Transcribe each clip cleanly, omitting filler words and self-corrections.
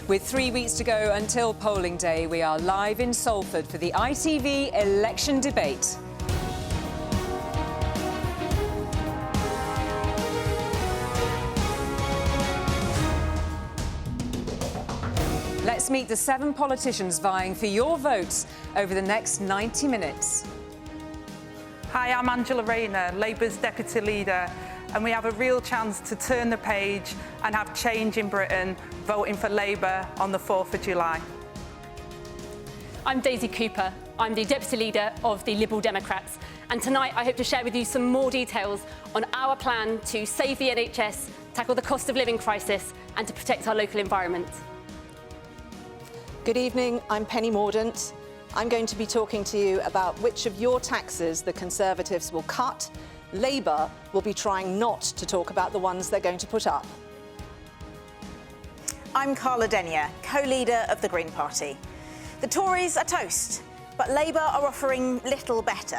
With 3 weeks to go until polling day, we are live in Salford for the ITV Election Debate. Let's meet the 7 politicians vying for your votes over the next 90 minutes. Hi, I'm Angela Rayner, Labour's Deputy Leader, and we have a real chance to turn the page and have change in Britain, voting for Labour on the 4th of July. I'm Daisy Cooper. I'm the Deputy Leader of the Liberal Democrats, and tonight I hope to share with you some more details on our plan to save the NHS, tackle the cost of living crisis and to protect our local environment. Good evening, I'm Penny Mordaunt. I'm going to be talking to you about which of your taxes the Conservatives will cut. Labour will be trying not to talk about the ones they're going to put up. I'm Carla Denyer, co-leader of the Green Party. The Tories are toast, but Labour are offering little better.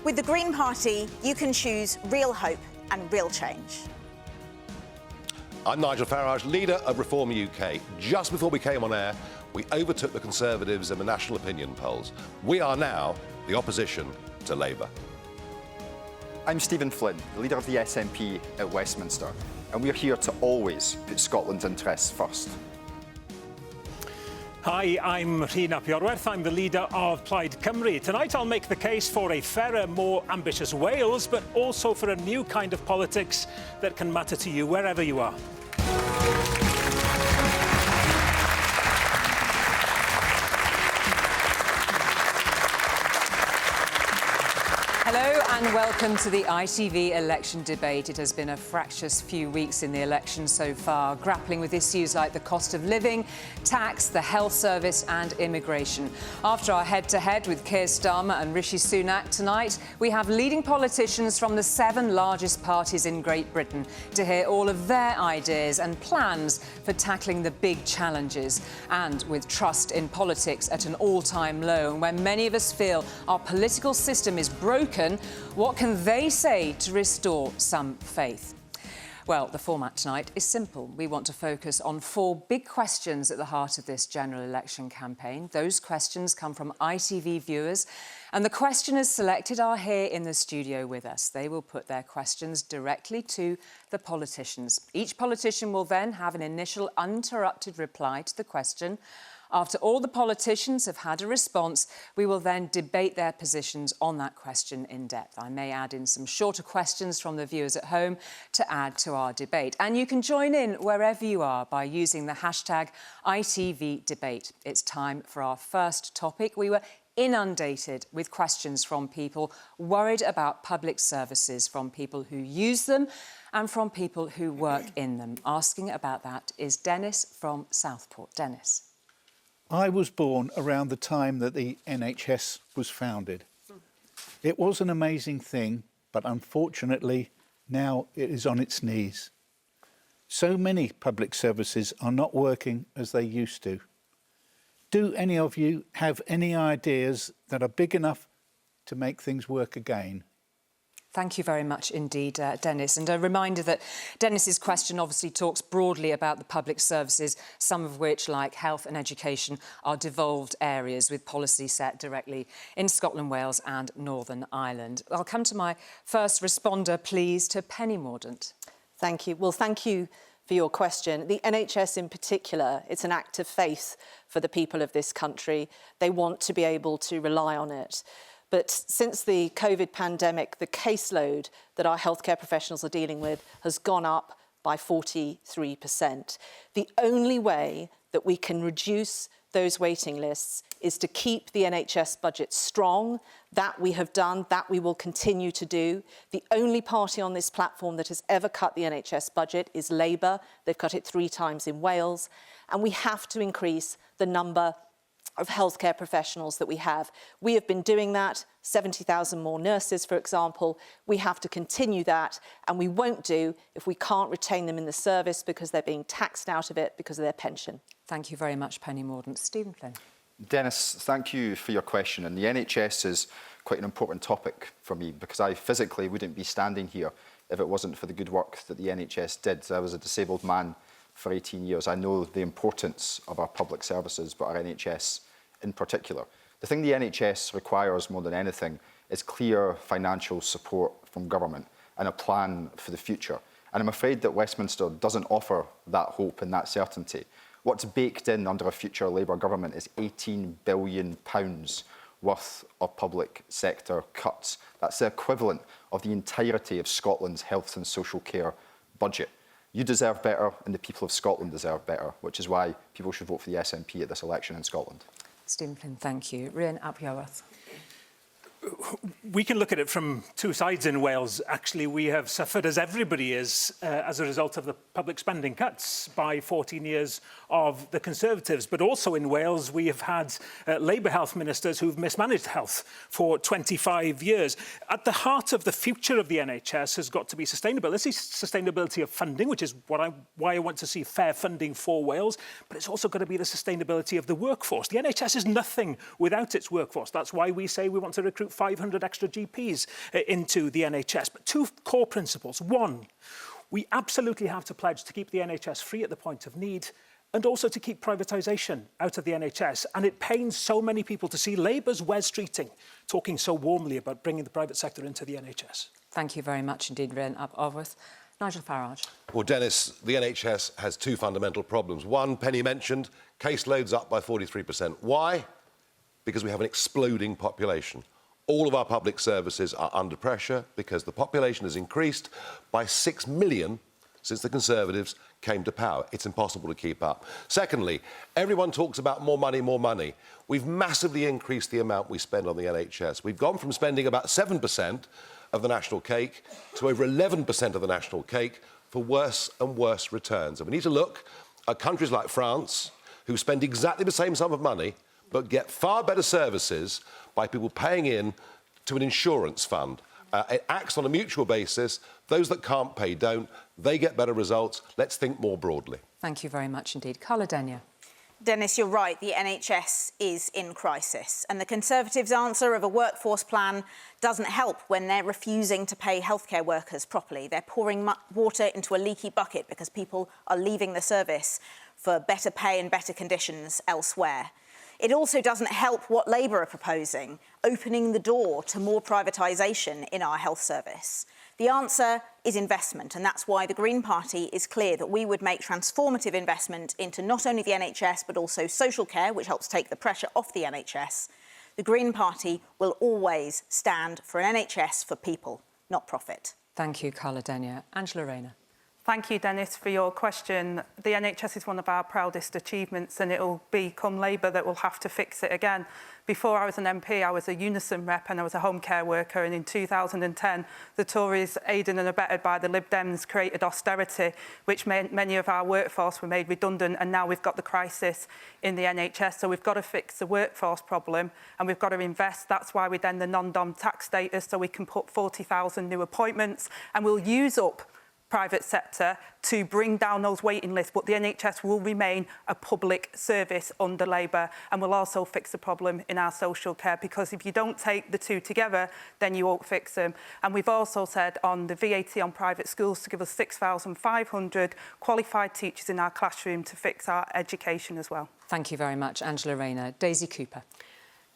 With the Green Party, you can choose real hope and real change. I'm Nigel Farage, leader of Reform UK. Just before we came on air, we overtook the Conservatives in the national opinion polls. We are now the opposition to Labour. I'm Stephen Flynn, the leader of the SNP at Westminster, and we're here to always put Scotland's interests first. Hi, I'm Rhyn ap Iorwerth. I'm the leader of Plaid Cymru. Tonight I'll make the case for a fairer, more ambitious Wales, but also for a new kind of politics that can matter to you wherever you are. Hello and welcome to the ITV Election Debate. It has been a fractious few weeks in the election so far, grappling with issues like the cost of living, tax, the health service and immigration. After our head-to-head with Keir Starmer and Rishi Sunak tonight, we have leading politicians from the 7 largest parties in Great Britain to hear all of their ideas and plans for tackling the big challenges. And with trust in politics at an all-time low, and when many of us feel our political system is broken, what can they say to restore some faith? Well, the format tonight is simple. We want to focus on 4 big questions at the heart of this general election campaign. Those questions come from ITV viewers, and the questioners selected are here in the studio with us. They will put their questions directly to the politicians. Each politician will then have an initial uninterrupted reply to the question. After all the politicians have had a response, we will then debate their positions on that question in depth. I may add in some shorter questions from the viewers at home to add to our debate. And you can join in wherever you are by using the hashtag ITVDebate. It's time for our first topic. We were inundated with questions from people worried about public services, from people who use them and from people who work in them. Asking about that is Dennis from Southport. Dennis. I was born around the time that the NHS was founded. It was an amazing thing, but unfortunately, now it is on its knees. So many public services are not working as they used to. Do any of you have any ideas that are big enough to make things work again? Thank you very much indeed, Dennis. And a reminder that Dennis's question obviously talks broadly about the public services, some of which, like health and education, are devolved areas with policy set directly in Scotland, Wales and Northern Ireland. I'll come to my first responder, please, to Penny Mordaunt. Thank you. Well, thank you for your question. The NHS in particular, it's an act of faith for the people of this country. They want to be able to rely on it. But since the COVID pandemic, the caseload that our healthcare professionals are dealing with has gone up by 43%. The only way that we can reduce those waiting lists is to keep the NHS budget strong. That we have done, that we will continue to do. The only party on this platform that has ever cut the NHS budget is Labour. They've cut it 3 times in Wales. And we have to increase the number of healthcare professionals that we have. We have been doing that, 70,000 more nurses, for example. We have to continue that, and we won't do if we can't retain them in the service because they're being taxed out of it because of their pension. Thank you very much, Penny Mordaunt. Stephen Flynn. Dennis, thank you for your question. And the NHS is quite an important topic for me because I physically wouldn't be standing here if it wasn't for the good work that the NHS did. I was a disabled man for 18 years. I know the importance of our public services, but our NHS in particular. The thing the NHS requires more than anything is clear financial support from government and a plan for the future. And I'm afraid that Westminster doesn't offer that hope and that certainty. What's baked in under a future Labour government is £18 billion worth of public sector cuts. That's the equivalent of the entirety of Scotland's health and social care budget. You deserve better and the people of Scotland deserve better, which is why people should vote for the SNP at this election in Scotland. Stephen Flynn, thank you. Rhian ap Iorwerth. We can look at it from two sides in Wales. Actually, we have suffered, as everybody is, as a result of the public spending cuts by 14 years of the Conservatives. But also in Wales, we have had Labour health ministers who've mismanaged health for 25 years. At the heart of the future of the NHS has got to be sustainable. This is sustainability of funding, which is why I want to see fair funding for Wales. But it's also got to be the sustainability of the workforce. The NHS is nothing without its workforce. That's why we say we want to recruit 500 extra GPs into the NHS. But two core principles. One, we absolutely have to pledge to keep the NHS free at the point of need and also to keep privatisation out of the NHS. And it pains so many people to see Labour's Wes Streeting talking so warmly about bringing the private sector into the NHS. Thank you very much indeed, Rhian ap Iorwerth. Nigel Farage. Well, Dennis, the NHS has two fundamental problems. One, Penny mentioned, caseloads up by 43%. Why? Because we have an exploding population. All of our public services are under pressure because the population has increased by 6 million since the Conservatives came to power. It's impossible to keep up. Secondly, everyone talks about more money, more money. We've massively increased the amount we spend on the NHS. We've gone from spending about 7% of the national cake to over 11% of the national cake for worse and worse returns. And we need to look at countries like France, who spend exactly the same sum of money but get far better services by people paying in to an insurance fund. It acts on a mutual basis. Those that can't pay don't. They get better results. Let's think more broadly. Thank you very much indeed. Carla Denyer. Dennis, you're right. The NHS is in crisis. And the Conservatives' answer of a workforce plan doesn't help when they're refusing to pay healthcare workers properly. They're pouring water into a leaky bucket because people are leaving the service for better pay and better conditions elsewhere. It also doesn't help what Labour are proposing, opening the door to more privatisation in our health service. The answer is investment, and that's why the Green Party is clear that we would make transformative investment into not only the NHS but also social care, which helps take the pressure off the NHS. The Green Party will always stand for an NHS for people, not profit. Thank you, Carla Denyer. Angela Rayner. Thank you, Dennis, for your question. The NHS is one of our proudest achievements and it'll become Labour that will have to fix it again. Before I was an MP, I was a Unison rep and I was a home care worker, and in 2010, the Tories, aided and abetted by the Lib Dems, created austerity, which meant many of our workforce were made redundant, and now we've got the crisis in the NHS. So we've got to fix the workforce problem and we've got to invest. That's why we then the non-dom tax status, so we can put 40,000 new appointments, and we'll use up private sector to bring down those waiting lists, but the NHS will remain a public service under Labour, and we'll also fix the problem in our social care, because if you don't take the two together, then you won't fix them. And we've also said on the VAT on private schools to give us 6,500 qualified teachers in our classroom to fix our education as well. Thank you very much, Angela Rayner. Daisy Cooper.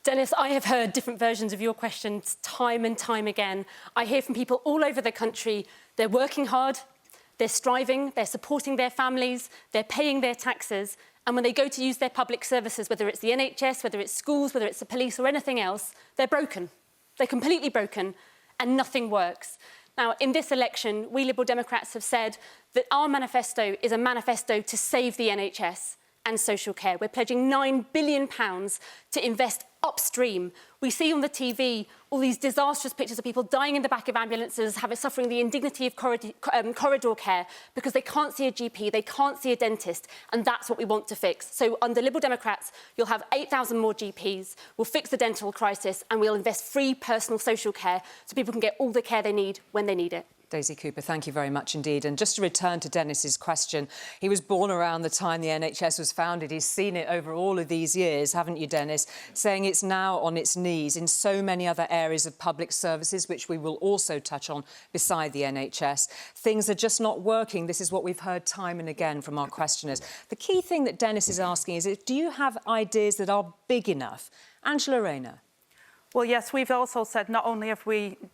Dennis, I have heard different versions of your questions time and time again. I hear from people all over the country. They're working hard, they're striving, they're supporting their families, they're paying their taxes, and when they go to use their public services, whether it's the NHS, whether it's schools, whether it's the police or anything else, they're broken. They're completely broken, and nothing works. Now, in this election, we Liberal Democrats have said that our manifesto is a manifesto to save the NHS and social care. We're pledging £9 billion to invest upstream. We see on the TV all these disastrous pictures of people dying in the back of ambulances, suffering the indignity of corridor care because they can't see a GP, they can't see a dentist, and that's what we want to fix. So under Liberal Democrats, you'll have 8,000 more GPs, we'll fix the dental crisis, and we'll invest free personal social care so people can get all the care they need when they need it. Daisy Cooper, thank you very much indeed. And just to return to Dennis's question, he was born around the time the NHS was founded. He's seen it over all of these years, haven't you, Dennis? Saying it's now on its knees in so many other areas of public services, which we will also touch on beside the NHS. Things are just not working. This is what we've heard time and again from our questioners. The key thing that Dennis is asking is, do you have ideas that are big enough? Angela Rayner. Well, yes, we've also said not only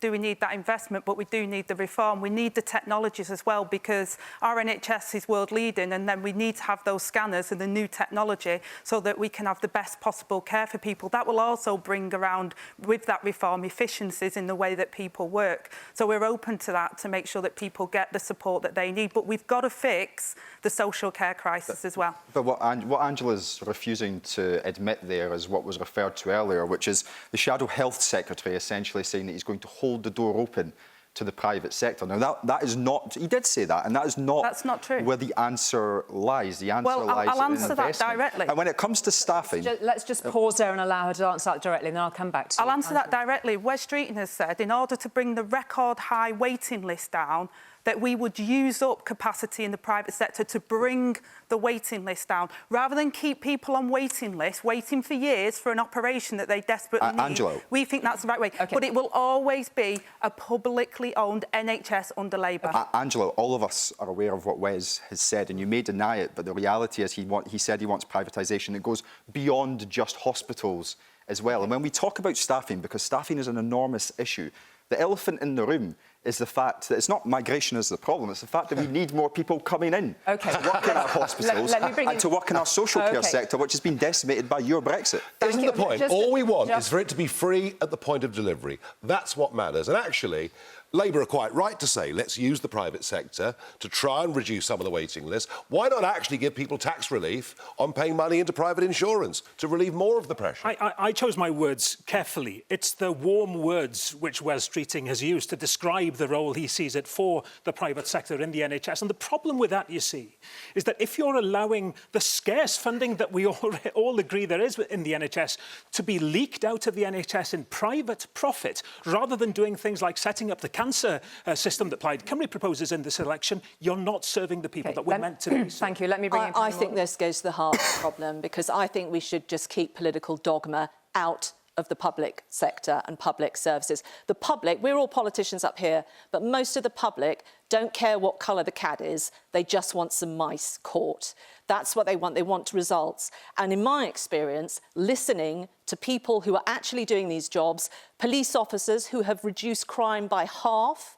do we need that investment, but we do need the reform. We need the technologies as well, because our NHS is world leading, and then we need to have those scanners and the new technology so that we can have the best possible care for people. That will also bring around, with that reform, efficiencies in the way that people work. So we're open to that, to make sure that people get the support that they need. But we've got to fix the social care crisis as well. But what Angela's refusing to admit there is what was referred to earlier, which is the Shadow Health Secretary essentially saying that he's going to hold the door open to the private sector. Now, that is not... He did say that, and that is not... That's not true. ...where the answer lies. The answer lies I'll in answer that directly. And when it comes to staffing... Let's just pause there and allow her to answer that directly, and then I'll come back to you. I'll answer that directly. Wes Streeton has said, in order to bring the record high waiting list down, that we would use up capacity in the private sector to bring the waiting list down, rather than keep people on waiting lists, waiting for years for an operation that they desperately need. Angelo. We think that's the right way. Okay. But it will always be a publicly owned NHS under Labour. Angelo, all of us are aware of what Wes has said, and you may deny it, but the reality is he said he wants privatisation. It goes beyond just hospitals as well. And when we talk about staffing, because staffing is an enormous issue, the elephant in the room is the fact that it's not migration is the problem, it's the fact that we need more people coming in to work in our hospitals and to work in our social care sector, which has been decimated by your Brexit. Isn't the point? All we want is for it to be free at the point of delivery. That's what matters. And actually, Labour are quite right to say, let's use the private sector to try and reduce some of the waiting list. Why not actually give people tax relief on paying money into private insurance to relieve more of the pressure? I chose my words carefully. It's the warm words which Wes Streeting has used to describe the role he sees it for the private sector in the NHS. And the problem with that, you see, is that if you're allowing the scarce funding that we all agree there is in the NHS to be leaked out of the NHS in private profit, rather than doing things like setting up the cancer system that Plaid Cymru proposes in this election, you're not serving the people that we're meant to be. Thank you. Let me bring in... I think this goes to the heart of the problem, because I think we should just keep political dogma out of the public sector and public services. The public, we're all politicians up here, but most of the public don't care what colour the cat is. They just want some mice caught. That's what they want. They want results. And in my experience, listening to people who are actually doing these jobs, police officers who have reduced crime by half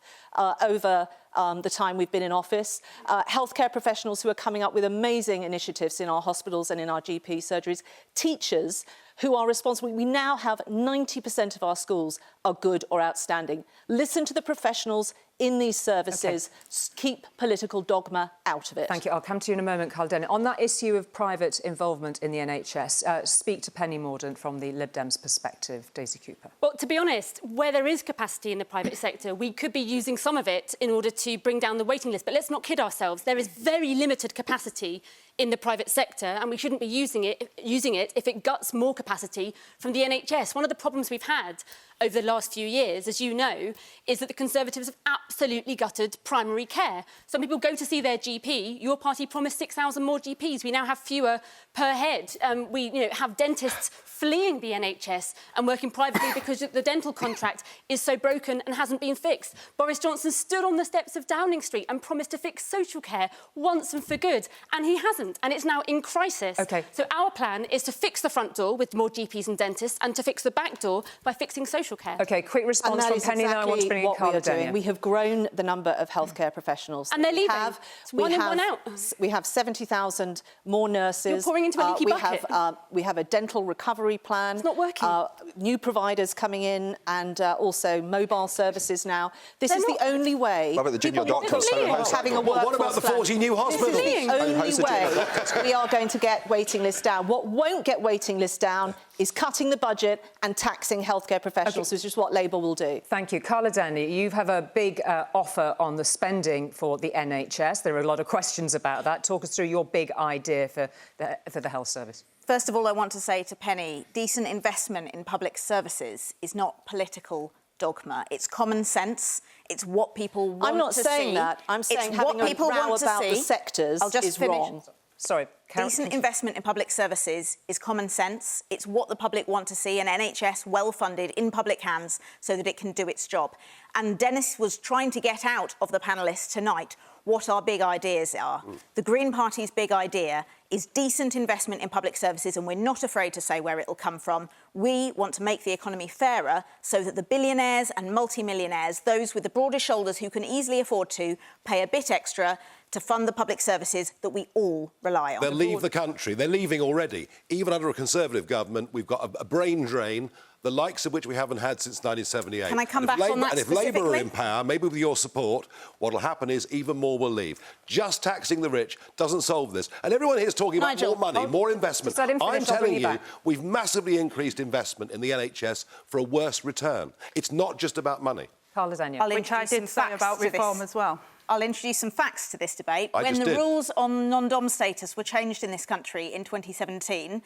over the time we've been in office, healthcare professionals who are coming up with amazing initiatives in our hospitals and in our GP surgeries, teachers who are responsible. We now have 90% of our schools are good or outstanding. Listen to the professionals in these services. Keep political dogma out of it. Thank you. I'll come to you in a moment, Carl Dennett. On that issue of private involvement in the NHS, speak to Penny Mordaunt from the Lib Dems perspective. Daisy Cooper. Well, to be honest, where there is capacity in the private sector, we could be using some of it in order to bring down the waiting list. But let's not kid ourselves. There is very limited capacity in the private sector, and we shouldn't be using it if it guts more capacity from the NHS. One of the problems we've had over the last few years, as you know, is that the Conservatives have absolutely gutted primary care. Some people go to see their GP. Your party promised 6,000 more GPs. We now have fewer per head. We have dentists fleeing the NHS and working privately because the dental contract is so broken and hasn't been fixed. Boris Johnson stood on the steps of Downing Street and promised to fix social care once and for good, and he hasn't, and it's now in crisis. So our plan is to fix the front door with more GPs and dentists, and to fix the back door by fixing social care. Quick response from Penny. Now I want to bring in Carl Dennett. We have grown the number of healthcare professionals. And they're leaving. It's one in, one out. We have 70,000 more nurses. You're pouring into a leaky bucket. We have a dental recovery plan. It's not working. New providers coming in, and also mobile services now. This is the only way. What about the junior doctors? Having a workforce what about the 40 new hospitals? This is the only way we are going to get waiting lists down. What won't get waiting lists down is cutting the budget and taxing healthcare professionals, which is what Labour will do. Thank you. Carla Dennett, you have a big offer on the spending for the NHS. There are a lot of questions about that. Talk us through your big idea for the health service. First of all, I want to say to Penny, decent investment in public services is not political dogma. It's common sense. It's what people want to see. I'm not saying that. I'm saying having a row about the sectors is wrong. Sorry, Decent investment in public services is common sense. It's what the public want to see, an NHS well-funded in public hands so that it can do its job. And Dennis was trying to get out of the panellists tonight what our big ideas are. The Green Party's big idea is decent investment in public services, and we're not afraid to say where it'll come from. We want to make the economy fairer so that the billionaires and multimillionaires, those with the broader shoulders who can easily afford to, pay a bit extra to fund the public services that we all rely on. They'll leave the country. They're leaving already. Even under a Conservative government, we've got a brain drain, the likes of which we haven't had since 1978. Can I come back on that And if Labour are in power, maybe with your support, what will happen is even more will leave. Just taxing the rich doesn't solve this. And everyone here is talking about more money, more investment. I'm telling you, we've massively increased investment in the NHS for a worse return. It's not just about money. Carla Zania. Which I did say about reform as well. I'll introduce some facts to this debate. When the rules on non-dom status were changed in this country in 2017,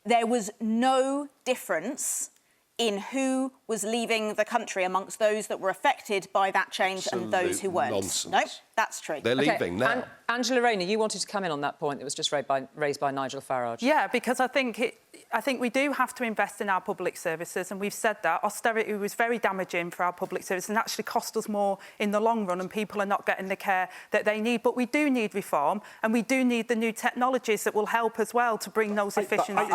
there was no difference in who was leaving the country amongst those that were affected by that change and those who weren't. Nonsense. No, that's true. They're leaving now. Angela Rayner, you wanted to come in on that point that was just raised by Nigel Farage. Yeah, because I think we do have to invest in our public services, and we've said that. Austerity was very damaging for our public service and actually cost us more in the long run, and people are not getting the care that they need. But we do need reform, and we do need the new technologies that will help as well to bring those efficiencies.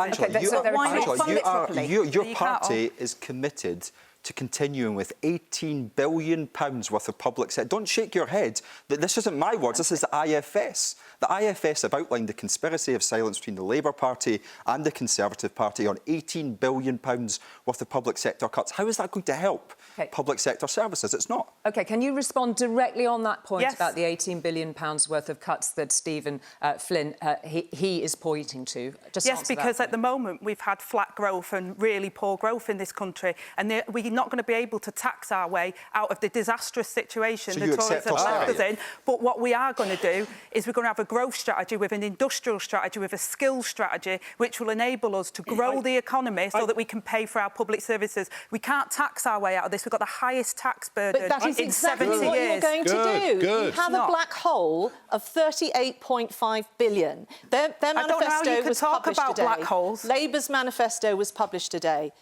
Your party is committed to continuing with £18 billion worth of public sector. Don't shake your head. This isn't my words, this is the IFS. The IFS have outlined the conspiracy of silence between the Labour Party and the Conservative Party on £18 billion worth of public sector cuts. How is that going to help public sector services? It's not. OK, can you respond directly on that point Yes. about the £18 billion worth of cuts that Stephen Flynn, he is pointing to? Just Yes, because at the moment we've had flat growth and really poor growth in this country, and we're not going to be able to tax our way out of the disastrous situation the Tories have left us in. But what we are going to do is we're going to have a growth strategy with an industrial strategy, with a skills strategy, which will enable us to grow the economy so that we can pay for our public services. We can't tax our way out of this. We've got the highest tax burden in 70 years. But that is exactly what you're going to do. You have a black hole of £38.5 billion. Their manifesto was published today. Black holes. Labour's manifesto was published today.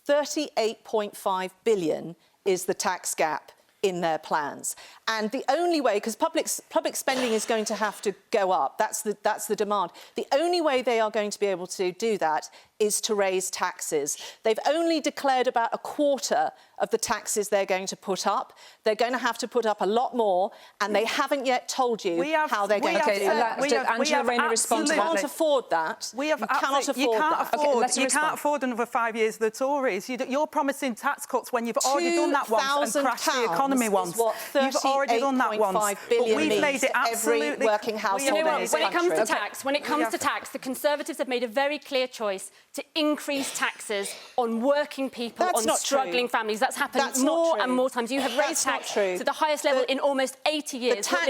£38.5 billion is the tax gap in their plans. And the only way, because public spending is going to have to go up, that's the demand. The only way they are going to be able to do that is to raise taxes. They've only declared about a quarter of the taxes they're going to put up. They're going to have to put up a lot more, and they haven't yet told you how they're going to do that. Angela Rayner respond to that. You can't afford that. You cannot afford that. You can't afford another 5 years of the Tories. You're promising tax cuts when you've already done that once and crashed the economy once. You've already done that once. But we've made it absolutely working household in this when it comes to country. tax, the Conservatives have made a very clear choice to increase taxes on working people, on struggling families. That's happened more and more times. You have raised tax to the highest level in almost 80 years. What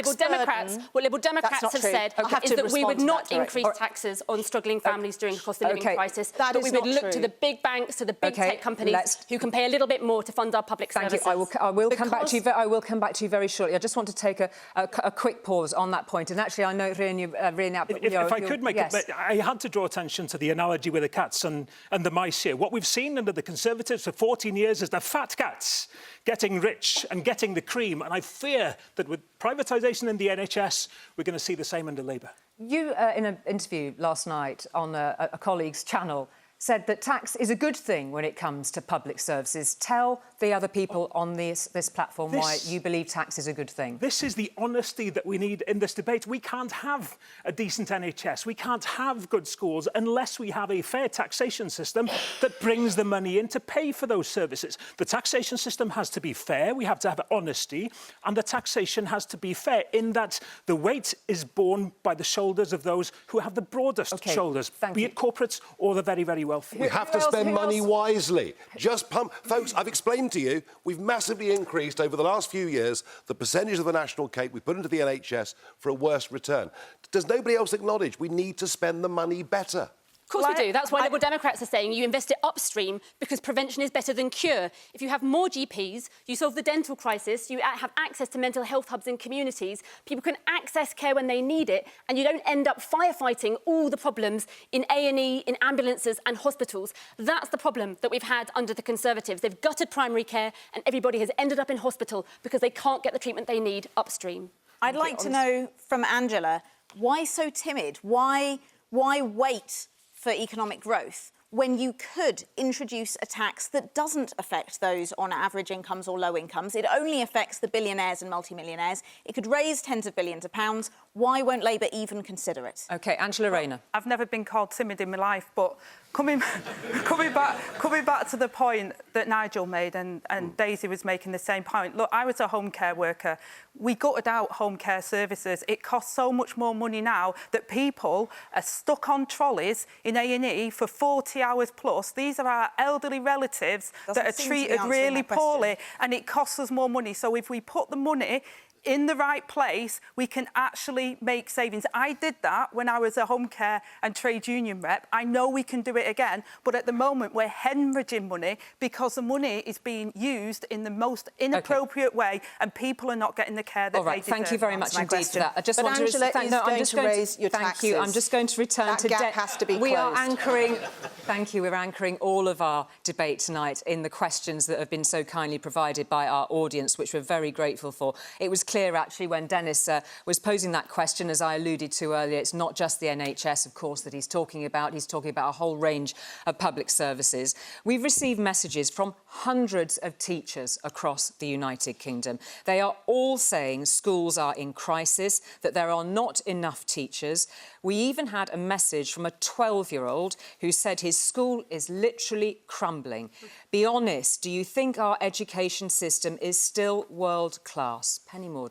Liberal Democrats have said is that we would not increase taxes on struggling families during the cost of living crisis, but we would look to the big banks, to the big tech companies who can pay a little bit more to fund our public services. Thank you. I will come back to you. I will come back to you very shortly. I just want to take a quick pause on that point. And actually, I know, if I could make I had to draw attention to the analogy with the cats and the mice here. What we've seen under the Conservatives for 14 years is the fat cats getting rich and getting the cream. And I fear that with privatisation in the NHS, we're going to see the same under Labour. You, in an interview last night on a colleague's channel, said that tax is a good thing when it comes to public services. Tell the other people on this platform why you believe tax is a good thing. This is the honesty that we need in this debate. We can't have a decent NHS. We can't have good schools unless we have a fair taxation system that brings the money in to pay for those services. The taxation system has to be fair. We have to have honesty. And the taxation has to be fair in that the weight is borne by the shoulders of those who have the broadest shoulders, be it corporates or the very, very wealthy. We have to spend money wisely. Just pump. Folks, I've explained to you, we've massively increased over the last few years the percentage of the national cake we put into the NHS for a worse return. Does nobody else acknowledge we need to spend the money better? Of course we do. That's why Liberal Democrats are saying you invest it upstream because prevention is better than cure. If you have more GPs, you solve the dental crisis, you have access to mental health hubs in communities, people can access care when they need it, and you don't end up firefighting all the problems in A&E, in ambulances and hospitals. That's the problem that we've had under the Conservatives. They've gutted primary care and everybody has ended up in hospital because they can't get the treatment they need upstream. I'd like to know from Angela, why so timid? Why wait for economic growth when you could introduce a tax that doesn't affect those on average incomes or low incomes? It only affects the billionaires and multimillionaires. It could raise tens of billions of pounds. Why won't Labour even consider it? OK, Angela Rayner. I've never been called timid in my life, but coming back to the point that Nigel made and Daisy was making the same point. Look, I was a home care worker. We gutted out home care services. It costs so much more money now that people are stuck on trolleys in A&E for 40 hours plus. These are our elderly relatives that are treated really poorly, and it costs us more money. So if we put the money in the right place, we can actually make savings. I did that when I was a home care and trade union rep. I know we can do it again, but at the moment we're hemorrhaging money because the money is being used in the most inappropriate way and people are not getting the care that they deserve. Thank you very much indeed for that. I just but want Angela to raise your taxes. Thank you. I'm just going to return that to gap has to be We are closed. anchoring. Thank you. We're anchoring all of our debate tonight in the questions that have been so kindly provided by our audience, which we're very grateful for. It was clear actually when Dennis was posing that question, as I alluded to earlier, it's not just the NHS, of course, that he's talking about. He's talking about a whole range of public services. We've received messages from hundreds of teachers across the United Kingdom. They are all saying schools are in crisis, that there are not enough teachers. We even had a message from a 12-year-old who said his school is literally crumbling. Be honest, do you think our education system is still world-class? Penny Mordaunt.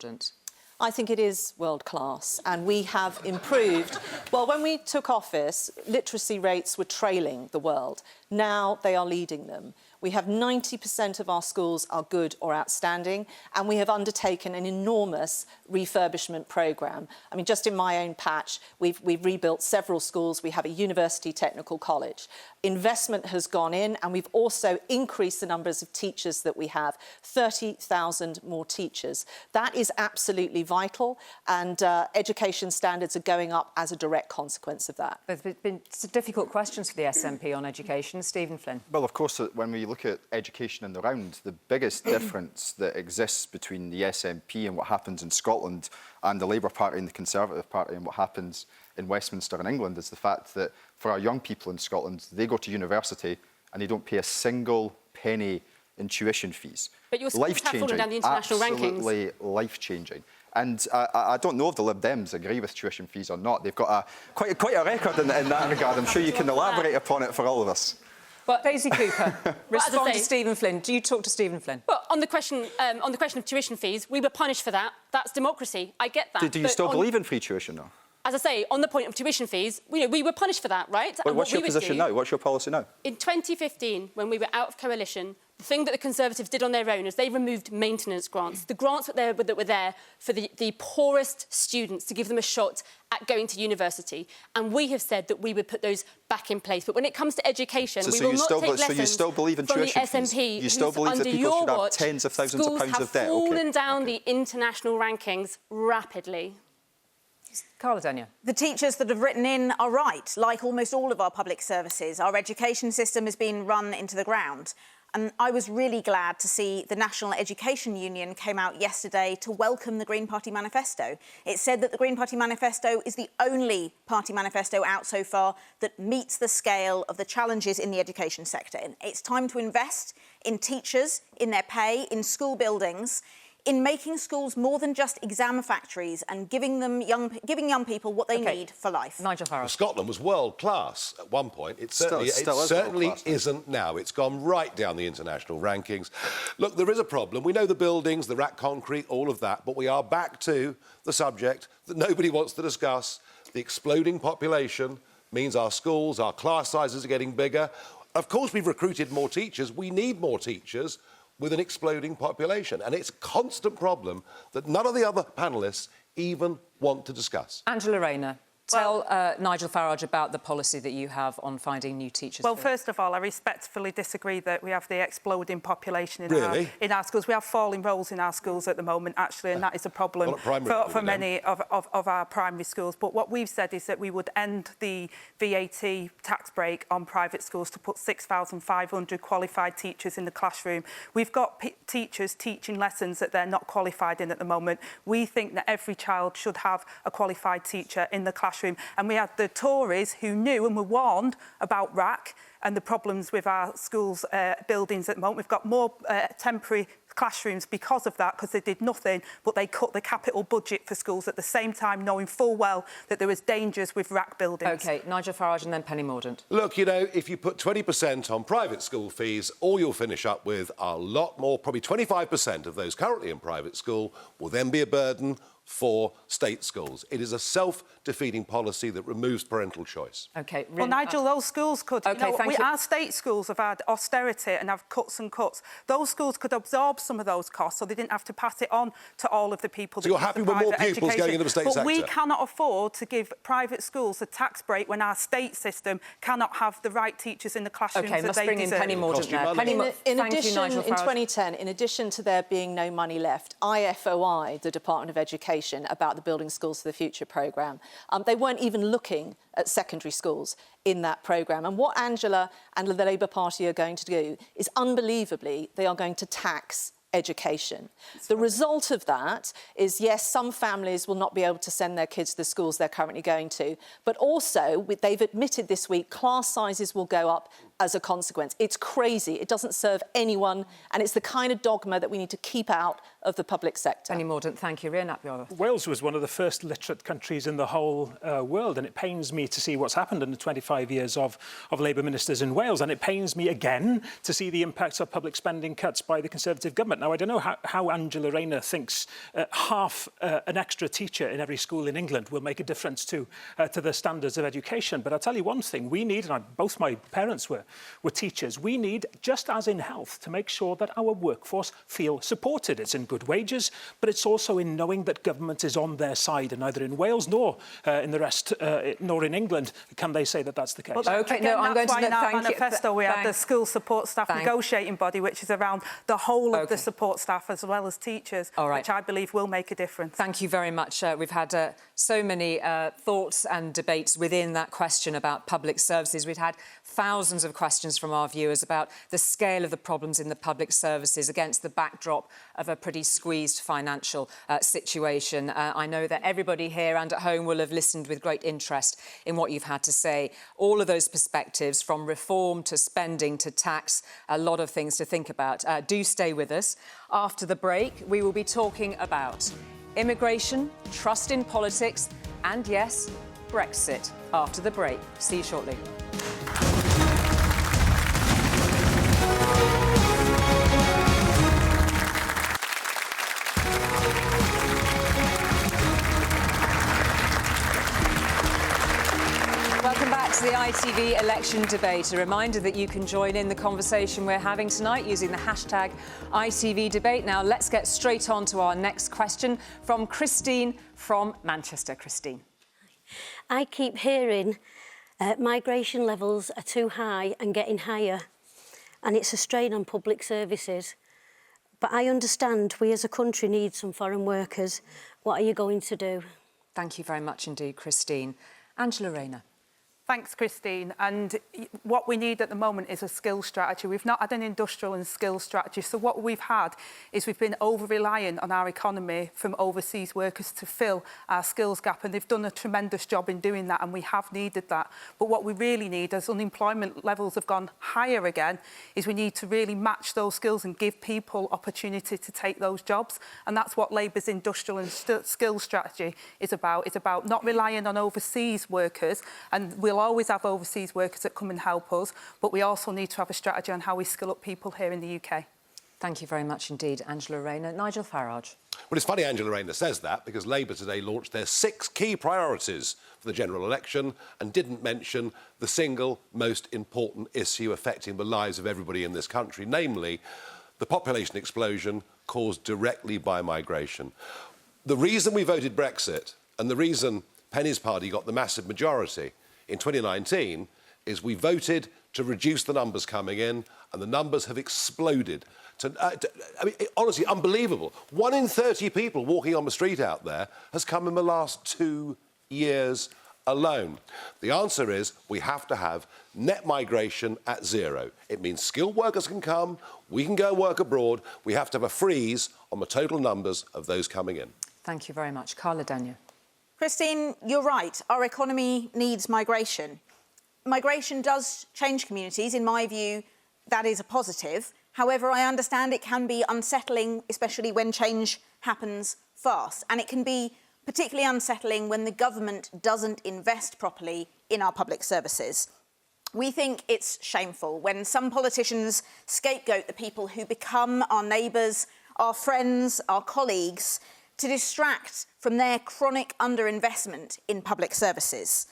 I think it is world-class, and we have improved. Well, when we took office, literacy rates were trailing the world. Now they are leading them. We have 90% of our schools are good or outstanding, and we have undertaken an enormous refurbishment programme. I mean, just in my own patch, we've rebuilt several schools. We have a university technical college. Investment has gone in, and we've also increased the numbers of teachers that we have, 30,000 more teachers. That is absolutely vital, and education standards are going up as a direct consequence of that. There's been difficult questions for the SNP on education. Stephen Flynn. Well, of course, when we look at education in the round, the biggest difference that exists between the SNP and what happens in Scotland and the Labour Party and the Conservative Party and what happens in Westminster and England is the fact that for our young people in Scotland, they go to university and they don't pay a single penny in tuition fees. But your schools have fallen down the international rankings. Absolutely life-changing. And I don't know if the Lib Dems agree with tuition fees or not. They've got quite a record in that regard. I'm sure you can elaborate upon it for all of us. But Daisy Cooper, respond to Stephen Flynn. Do you talk to Stephen Flynn? Well, on the question of tuition fees, we were punished for that. That's democracy. I get that. Do you still believe in free tuition, though? As I say, on the point of tuition fees, we were punished for that, right? But what's your position now? What's your policy now? In 2015, when we were out of coalition, the thing that the Conservatives did on their own is they removed maintenance grants, the grants that were there for the poorest students to give them a shot at going to university. And we have said that we would put those back in place. But when it comes to education, we will not take lessons so you still believe in from the tuition SNP. fees? You still believe that people should have tens of thousands of pounds of debt? Schools have fallen down the international rankings rapidly. Carla Denyer. The teachers that have written in are right. Like almost all of our public services, our education system has been run into the ground. And I was really glad to see the National Education Union came out yesterday to welcome the Green Party manifesto. It said that the Green Party manifesto is the only party manifesto out so far that meets the scale of the challenges in the education sector. And it's time to invest in teachers, in their pay, in school buildings, in making schools more than just exam factories and giving young people what they need for life. Nigel Farage. Scotland was world class at one point. It certainly isn't now. It's gone right down the international rankings. Look, there is a problem. We know the buildings, the rack concrete, all of that, but we are back to the subject that nobody wants to discuss. The exploding population means our schools, our class sizes are getting bigger. Of course, we've recruited more teachers. We need more teachers with an exploding population. And it's a constant problem that none of the other panellists even want to discuss. Angela Rayner. Tell Nigel Farage about the policy that you have on finding new teachers. Well, first of all, I respectfully disagree that we have the exploding population in our schools. We have falling roles in our schools at the moment, actually, and that is a problem for many of our primary schools. But what we've said is that we would end the VAT tax break on private schools to put 6,500 qualified teachers in the classroom. We've got teachers teaching lessons that they're not qualified in at the moment. We think that every child should have a qualified teacher in the classroom. And we had the Tories who knew and were warned about RAC and the problems with our schools' buildings at the moment. We've got more temporary classrooms because of that, because they did nothing, but they cut the capital budget for schools at the same time, knowing full well that there was dangers with RAC buildings. OK, Nigel Farage and then Penny Mordaunt. Look, you know, if you put 20% on private school fees, all you'll finish up with a lot more, probably 25% of those currently in private school will then be a burden for state schools. It is a self-defeating policy that removes parental choice. OK. Well, Nigel, those schools could... OK, thank you. Our state schools have had austerity and have cuts and cuts. Those schools could absorb some of those costs so they didn't have to pass it on to all of the people. So you're happy with more pupils going into the state sector? But we cannot afford to give private schools a tax break when our state system cannot have the right teachers in the classrooms that they deserve. OK, must bring in Penny Mordaunt now. In addition, in 2010, in addition to there being no money left, IFOI, the Department of Education, about the Building Schools for the Future programme, they weren't even looking at secondary schools in that programme. And what Angela and the Labour Party are going to do is, unbelievably, they are going to tax education. The result of that is, yes, some families will not be able to send their kids to the schools they're currently going to, but also, they've admitted this week, class sizes will go up as a consequence. It's crazy. It doesn't serve anyone, and it's the kind of dogma that we need to keep out of the public sector. Penny Mordaunt, thank you. Ria Napiola. Wales was one of the first literate countries in the whole world, and it pains me to see what's happened in the 25 years of Labour ministers in Wales, and it pains me again to see the impacts of public spending cuts by the Conservative government. Now, I don't know how Angela Rayner thinks half an extra teacher in every school in England will make a difference to the standards of education, but I'll tell you one thing, we need, and both my parents were teachers, we need, just as in health, to make sure that our workforce feel supported. It's in good wages, but it's also in knowing that government is on their side, and neither in Wales nor in the rest, nor in England, can they say that that's the case. Well, OK, no, I'm going to... in our manifesto we have the school support staff negotiating body, which is around the whole of the support staff as well as teachers, which I believe will make a difference. Thank you very much. We've had so many thoughts and debates within that question about public services. We've had thousands of questions from our viewers about the scale of the problems in the public services against the backdrop of a pretty squeezed financial situation. I know that everybody here and at home will have listened with great interest in what you've had to say. All of those perspectives, from reform to spending to tax, a lot of things to think about. Do stay with us. After the break, we will be talking about immigration, trust in politics, and yes, Brexit. After the break. See you shortly. Welcome back to the ITV Election Debate. A reminder that you can join in the conversation we're having tonight using the hashtag ITV Debate. Now, let's get straight on to our next question from Christine from Manchester. Christine. I keep hearing migration levels are too high and getting higher, and it's a strain on public services. But I understand we as a country need some foreign workers. What are you going to do? Thank you very much indeed, Christine. Angela Rayner. Thanks, Christine. And what we need at the moment is a skills strategy. We've not had an industrial and skills strategy. So what we've had is we've been over-reliant on our economy from overseas workers to fill our skills gap. And they've done a tremendous job in doing that, and we have needed that. But what we really need, as unemployment levels have gone higher again, is we need to really match those skills and give people opportunity to take those jobs. And that's what Labour's industrial and skills strategy is about. It's about not relying on overseas workers, and we'll always have overseas workers that come and help us, but we also need to have a strategy on how we skill up people here in the UK. Thank you very much indeed, Angela Rayner. Nigel Farage. Well, it's funny Angela Rayner says that, because Labour today launched their 6 key priorities for the general election and didn't mention the single most important issue affecting the lives of everybody in this country, namely the population explosion caused directly by migration. The reason we voted Brexit, and the reason Penny's party got the massive majority in 2019 is we voted to reduce the numbers coming in, and the numbers have exploded. I mean, honestly, unbelievable. 1 in 30 people walking on the street out there has come in the last 2 years alone. The answer is we have to have net migration at zero. It means skilled workers can come, we can go work abroad. We have to have a freeze on the total numbers of those coming in. Thank you very much. Carla Daniel. Christine, you're right. Our economy needs migration. Migration does change communities. In my view, that is a positive. However, I understand it can be unsettling, especially when change happens fast. And it can be particularly unsettling when the government doesn't invest properly in our public services. We think it's shameful when some politicians scapegoat the people who become our neighbours, our friends, our colleagues, to distract from their chronic underinvestment in public services.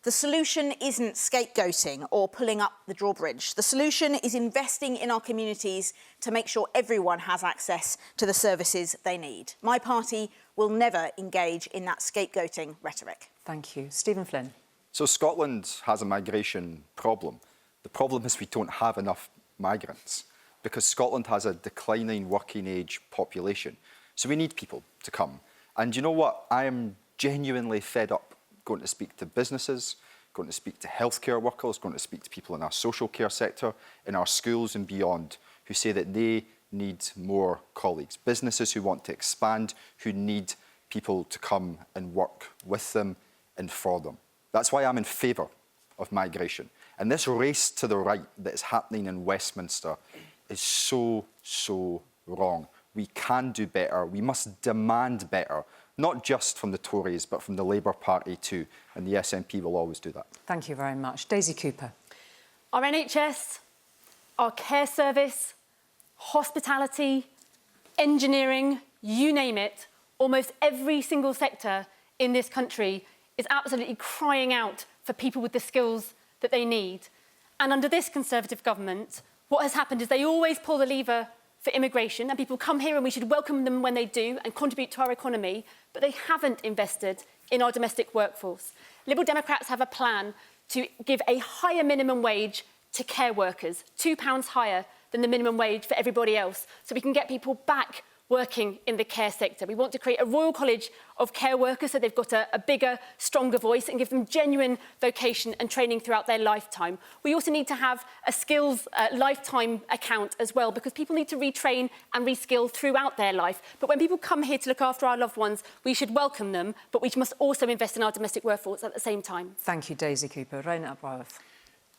The solution isn't scapegoating or pulling up the drawbridge. The solution is investing in our communities to make sure everyone has access to the services they need. My party will never engage in that scapegoating rhetoric. Thank you. Stephen Flynn. So Scotland has a migration problem. The problem is we don't have enough migrants because Scotland has a declining working age population. So we need people to come. And you know what? I am genuinely fed up going to speak to businesses, going to speak to healthcare workers, going to speak to people in our social care sector, in our schools and beyond, who say that they need more colleagues. Businesses who want to expand, who need people to come and work with them and for them. That's why I'm in favour of migration. And this race to the right that is happening in Westminster is so, so wrong. We can do better. We must demand better, not just from the Tories, but from the Labour Party too. And the SNP will always do that. Thank you very much. Daisy Cooper. Our NHS, our care service, hospitality, engineering, you name it, almost every single sector in this country is absolutely crying out for people with the skills that they need. And under this Conservative government, what has happened is they always pull the lever for immigration, and people come here and we should welcome them when they do and contribute to our economy, but they haven't invested in our domestic workforce. Liberal Democrats have a plan to give a higher minimum wage to care workers, £2 higher than the minimum wage for everybody else, so we can get people back working in the care sector. We want to create a Royal College of Care Workers so they've got a bigger, stronger voice and give them genuine vocation and training throughout their lifetime. We also need to have a skills lifetime account as well, because people need to retrain and reskill throughout their life. But when people come here to look after our loved ones, we should welcome them, but we must also invest in our domestic workforce at the same time. Thank you, Daisy Cooper. Raina Abraworth.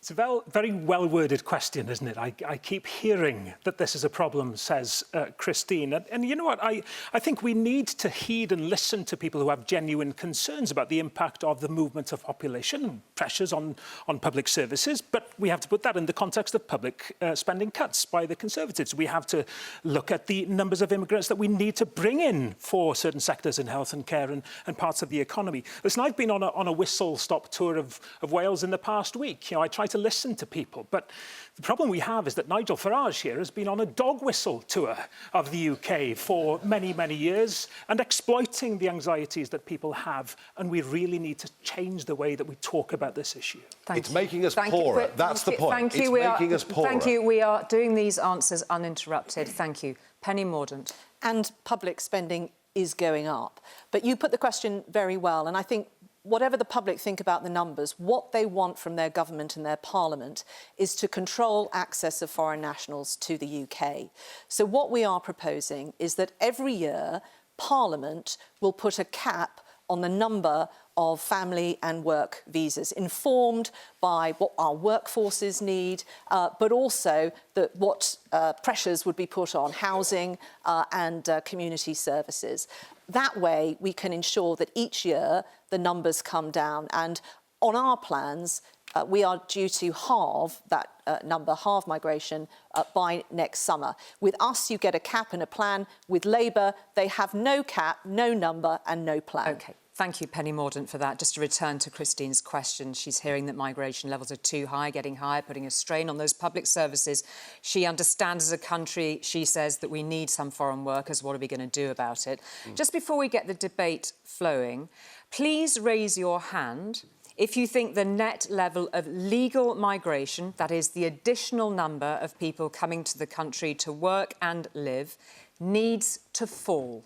It's a very well-worded question, isn't it? I keep hearing that this is a problem, says Christine. And you know what? I think we need to heed and listen to people who have genuine concerns about the impact of the movement of population and pressures on public services. But we have to put that in the context of public spending cuts by the Conservatives. We have to look at the numbers of immigrants that we need to bring in for certain sectors in health and care and parts of the economy. Listen, I've been on a whistle-stop tour of Wales in the past week. You know, I try to listen to people, but the problem we have is that Nigel Farage here has been on a dog whistle tour of the UK for many, many years and exploiting the anxieties that people have, and we really need to change the way that we talk about this issue. It's making us poorer. That's the point. Thank you. It's making us poorer. Thank you. We are doing these answers uninterrupted. Thank you. Penny Mordaunt. And public spending is going up. But you put the question very well, and I think whatever the public think about the numbers, what they want from their government and their parliament is to control access of foreign nationals to the UK. So what we are proposing is that every year Parliament will put a cap on the number of family and work visas, informed by what our workforces need, but also what pressures would be put on housing and community services. That way, we can ensure that each year the numbers come down. And on our plans, we are due to halve that number, halve migration, by next summer. With us, you get a cap and a plan. With Labour, they have no cap, no number and no plan. OK. Thank you, Penny Mordaunt, for that. Just to return to Christine's question, she's hearing that migration levels are too high, getting higher, putting a strain on those public services. She understands as a country, she says, that we need some foreign workers. What are we going to do about it? Just before we get the debate flowing, please raise your hand if you think the net level of legal migration, that is the additional number of people coming to the country to work and live, needs to fall.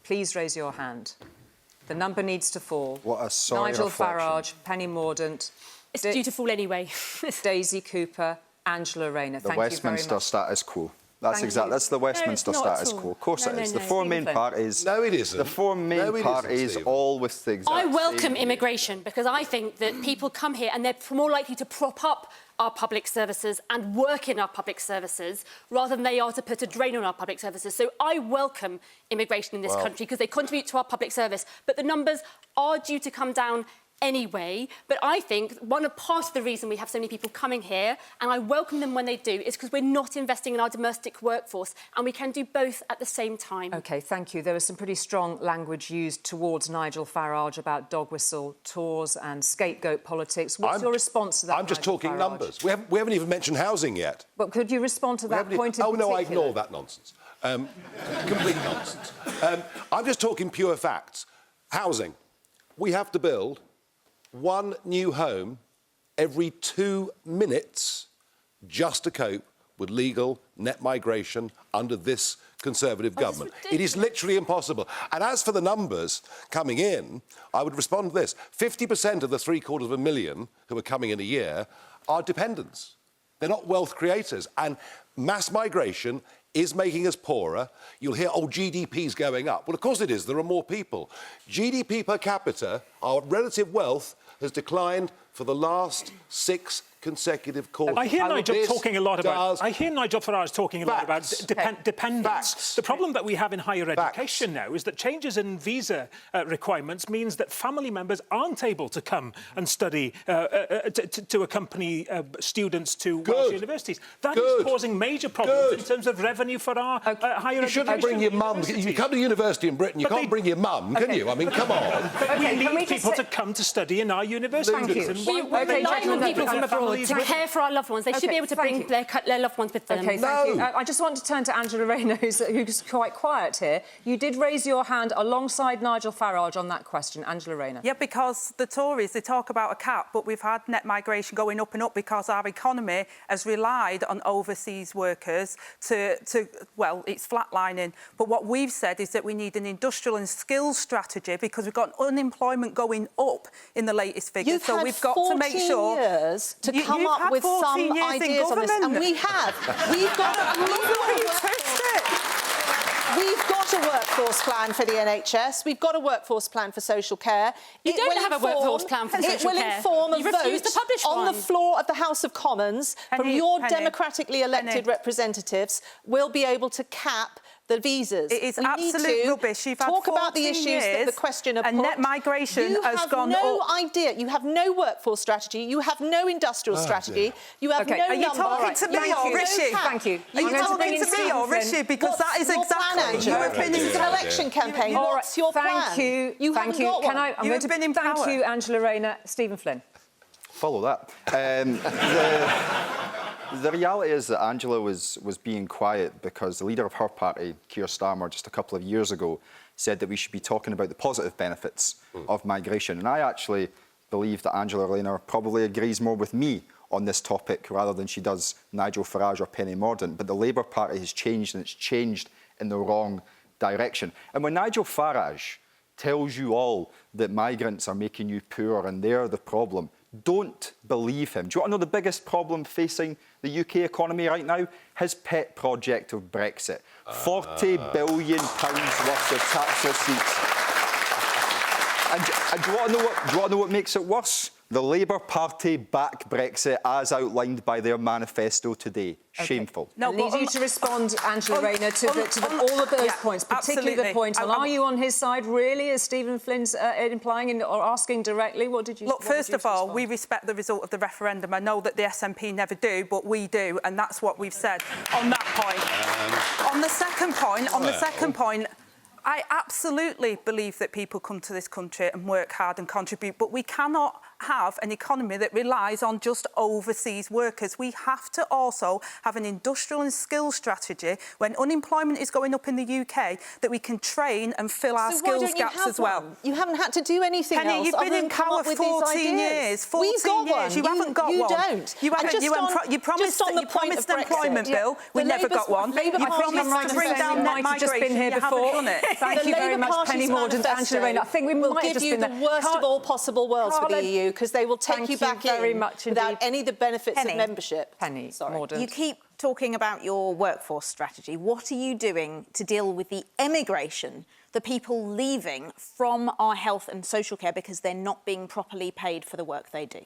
Please raise your hand. The number needs to fall. What a sorry Nigel reflection. Farage, Penny Mordaunt, It's due to fall anyway. Daisy Cooper, Angela Rayner. The Thank you very Westminster much. status quo. That's Thank exactly. you. That's the Westminster not at status all. quo. Of course No, it no, is. no. The four main Stephen. parties. No, it isn't. The four main No, it isn't, parties, Stephen. all with the exact I same welcome view. immigration because I think that people come here and they're more likely to prop up our public services and work in our public services rather than they are to put a drain on our public services. So I welcome immigration in this country because they contribute to our public service. But the numbers are due to come down anyway. But I think part of the reason we have so many people coming here, and I welcome them when they do, is because we're not investing in our domestic workforce, and we can do both at the same time. OK, thank you. There was some pretty strong language used towards Nigel Farage about dog whistle tours and scapegoat politics. What's your response to that, I'm just Nigel talking Farage? numbers. We haven't even mentioned housing yet. But could you respond to that point in Oh, particular? no, I ignore that nonsense. Complete nonsense. I'm just talking pure facts. Housing. We have to build one new home every 2 minutes just to cope with legal net migration under this Conservative government. It is literally impossible. And as for the numbers coming in, I would respond to this. 50% of the 750,000 who are coming in a year are dependents. They're not wealth creators. And mass migration is making us poorer. You'll hear, oh, GDP's going up. Well, of course it is. There are more people. GDP per capita, our relative wealth, has declined for the last 6 consecutive quarters. I hear Nigel This talking a lot about. does I hear Nigel Farage talking a lot about Facts. dependence. Facts. The problem that we have in higher Facts. education now is that changes in visa requirements means that family members aren't able to come and study to accompany students to Welsh universities. That is causing major problems in terms of revenue for our higher education. You shouldn't bring your mum. You come to university in Britain, you can't bring your mum, can you? I mean, come on. We need people to come to study in our universities. Thank you. And why- We're relying on people from abroad to care for our loved ones. They should be able to bring their loved ones with them. OK, thank you. I just want to turn to Angela Rayner, who's quite quiet here. You did raise your hand alongside Nigel Farage on that question. Angela Rayner. Yeah, because the Tories, they talk about a cap, but we've had net migration going up and up because our economy has relied on overseas workers well, it's flatlining. But what we've said is that we need an industrial and skills strategy because we've got unemployment going up in the latest figures. You've so had we've got to make 14 sure years to come you've up had with 14 some years in ideas on this, and government. we have. We've got a workforce plan for the NHS. We've got a workforce plan for social care. You don't have a workforce plan for social care. It will inform a You refuse to vote publish on one. the floor of the House of Commons from your democratically elected representatives. Will be able to cap the visas. It is We absolute need to rubbish. You've had talk about the 14 issues that the years questioner and put. net migration has gone You have no up. idea. You have no workforce strategy. You have no industrial strategy. You have OK, no are you number. talking to me Thank or you. Rishi? Thank you. Are you I'm going to bring talking in to me Stephen or Flynn. Rishi? Because that is your exactly plan, you Angela? have been It's in an election campaign. All right, What's your plan? Thank you. You Thank haven't you. got Can one. I'm You going have been in Thank power. you, Angela Rayner. Stephen Flynn. Follow that. The reality is that Angela was being quiet because the leader of her party, Keir Starmer, just a couple of years ago, said that we should be talking about the positive benefits of migration. And I actually believe that Angela Rayner probably agrees more with me on this topic rather than she does Nigel Farage or Penny Mordaunt. But the Labour Party has changed, and it's changed in the wrong direction. And when Nigel Farage tells you all that migrants are making you poor and they're the problem, don't believe him. Do you want to know the biggest problem facing the UK economy right now? His pet project of Brexit. £40 billion worth of tax receipts. And do you want to know what makes it worse? The Labour Party back Brexit as outlined by their manifesto today. Shameful. No, I need you to respond, Angela Rayner, to all of those points, particularly the point on, are you on his side, really, as Stephen Flynn's implying or asking directly? What did you Look, first of all, respond? we respect the result of the referendum. I know that the SNP never do, but we do, and that's what we've said on that point. On the second point, I absolutely believe that people come to this country and work hard and contribute, but we cannot have an economy that relies on just overseas workers. We have to also have an industrial and skills strategy when unemployment is going up in the UK, that we can train and fill our skills gaps as well. You haven't had to do anything Penny, else. you've been in power 14 years. 14 We've got years. one. You haven't got you one. Don't. You promised an employment bill. We never got one. You promised to bring down net migration. You haven't done it. Thank you very much, Penny Mordaunt. Angela Rayner, I think we might have just been the worst of all possible worlds for the EU, because they will take you back in without any of the benefits of membership. Penny Mordaunt. You keep talking about your workforce strategy. What are you doing to deal with the emigration, the people leaving from our health and social care because they're not being properly paid for the work they do?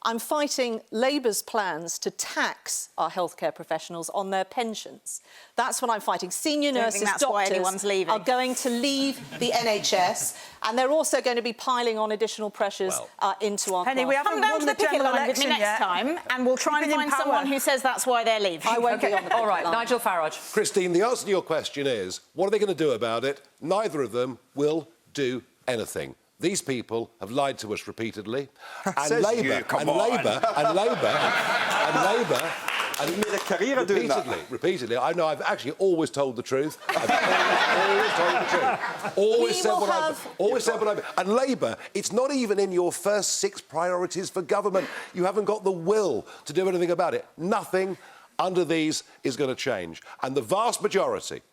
I'm fighting Labour's plans to tax our healthcare professionals on their pensions. That's what I'm fighting. Senior nurses, doctors are going to leave the NHS, and they're also going to be piling on additional pressures into our Penny, we haven't won the general election next time, and we'll try and find someone who says that's why they're leaving. I won't be on the All right, Nigel Farage. Christine, the answer to your question is, what are they going to do about it? Neither of them will do anything. These people have lied to us repeatedly, and Labour repeatedly. I know I've actually always told the truth. Always said what I've. And Labour, it's not even in your first 6 priorities for government. You haven't got the will to do anything about it. Nothing under these is going to change, and the vast majority.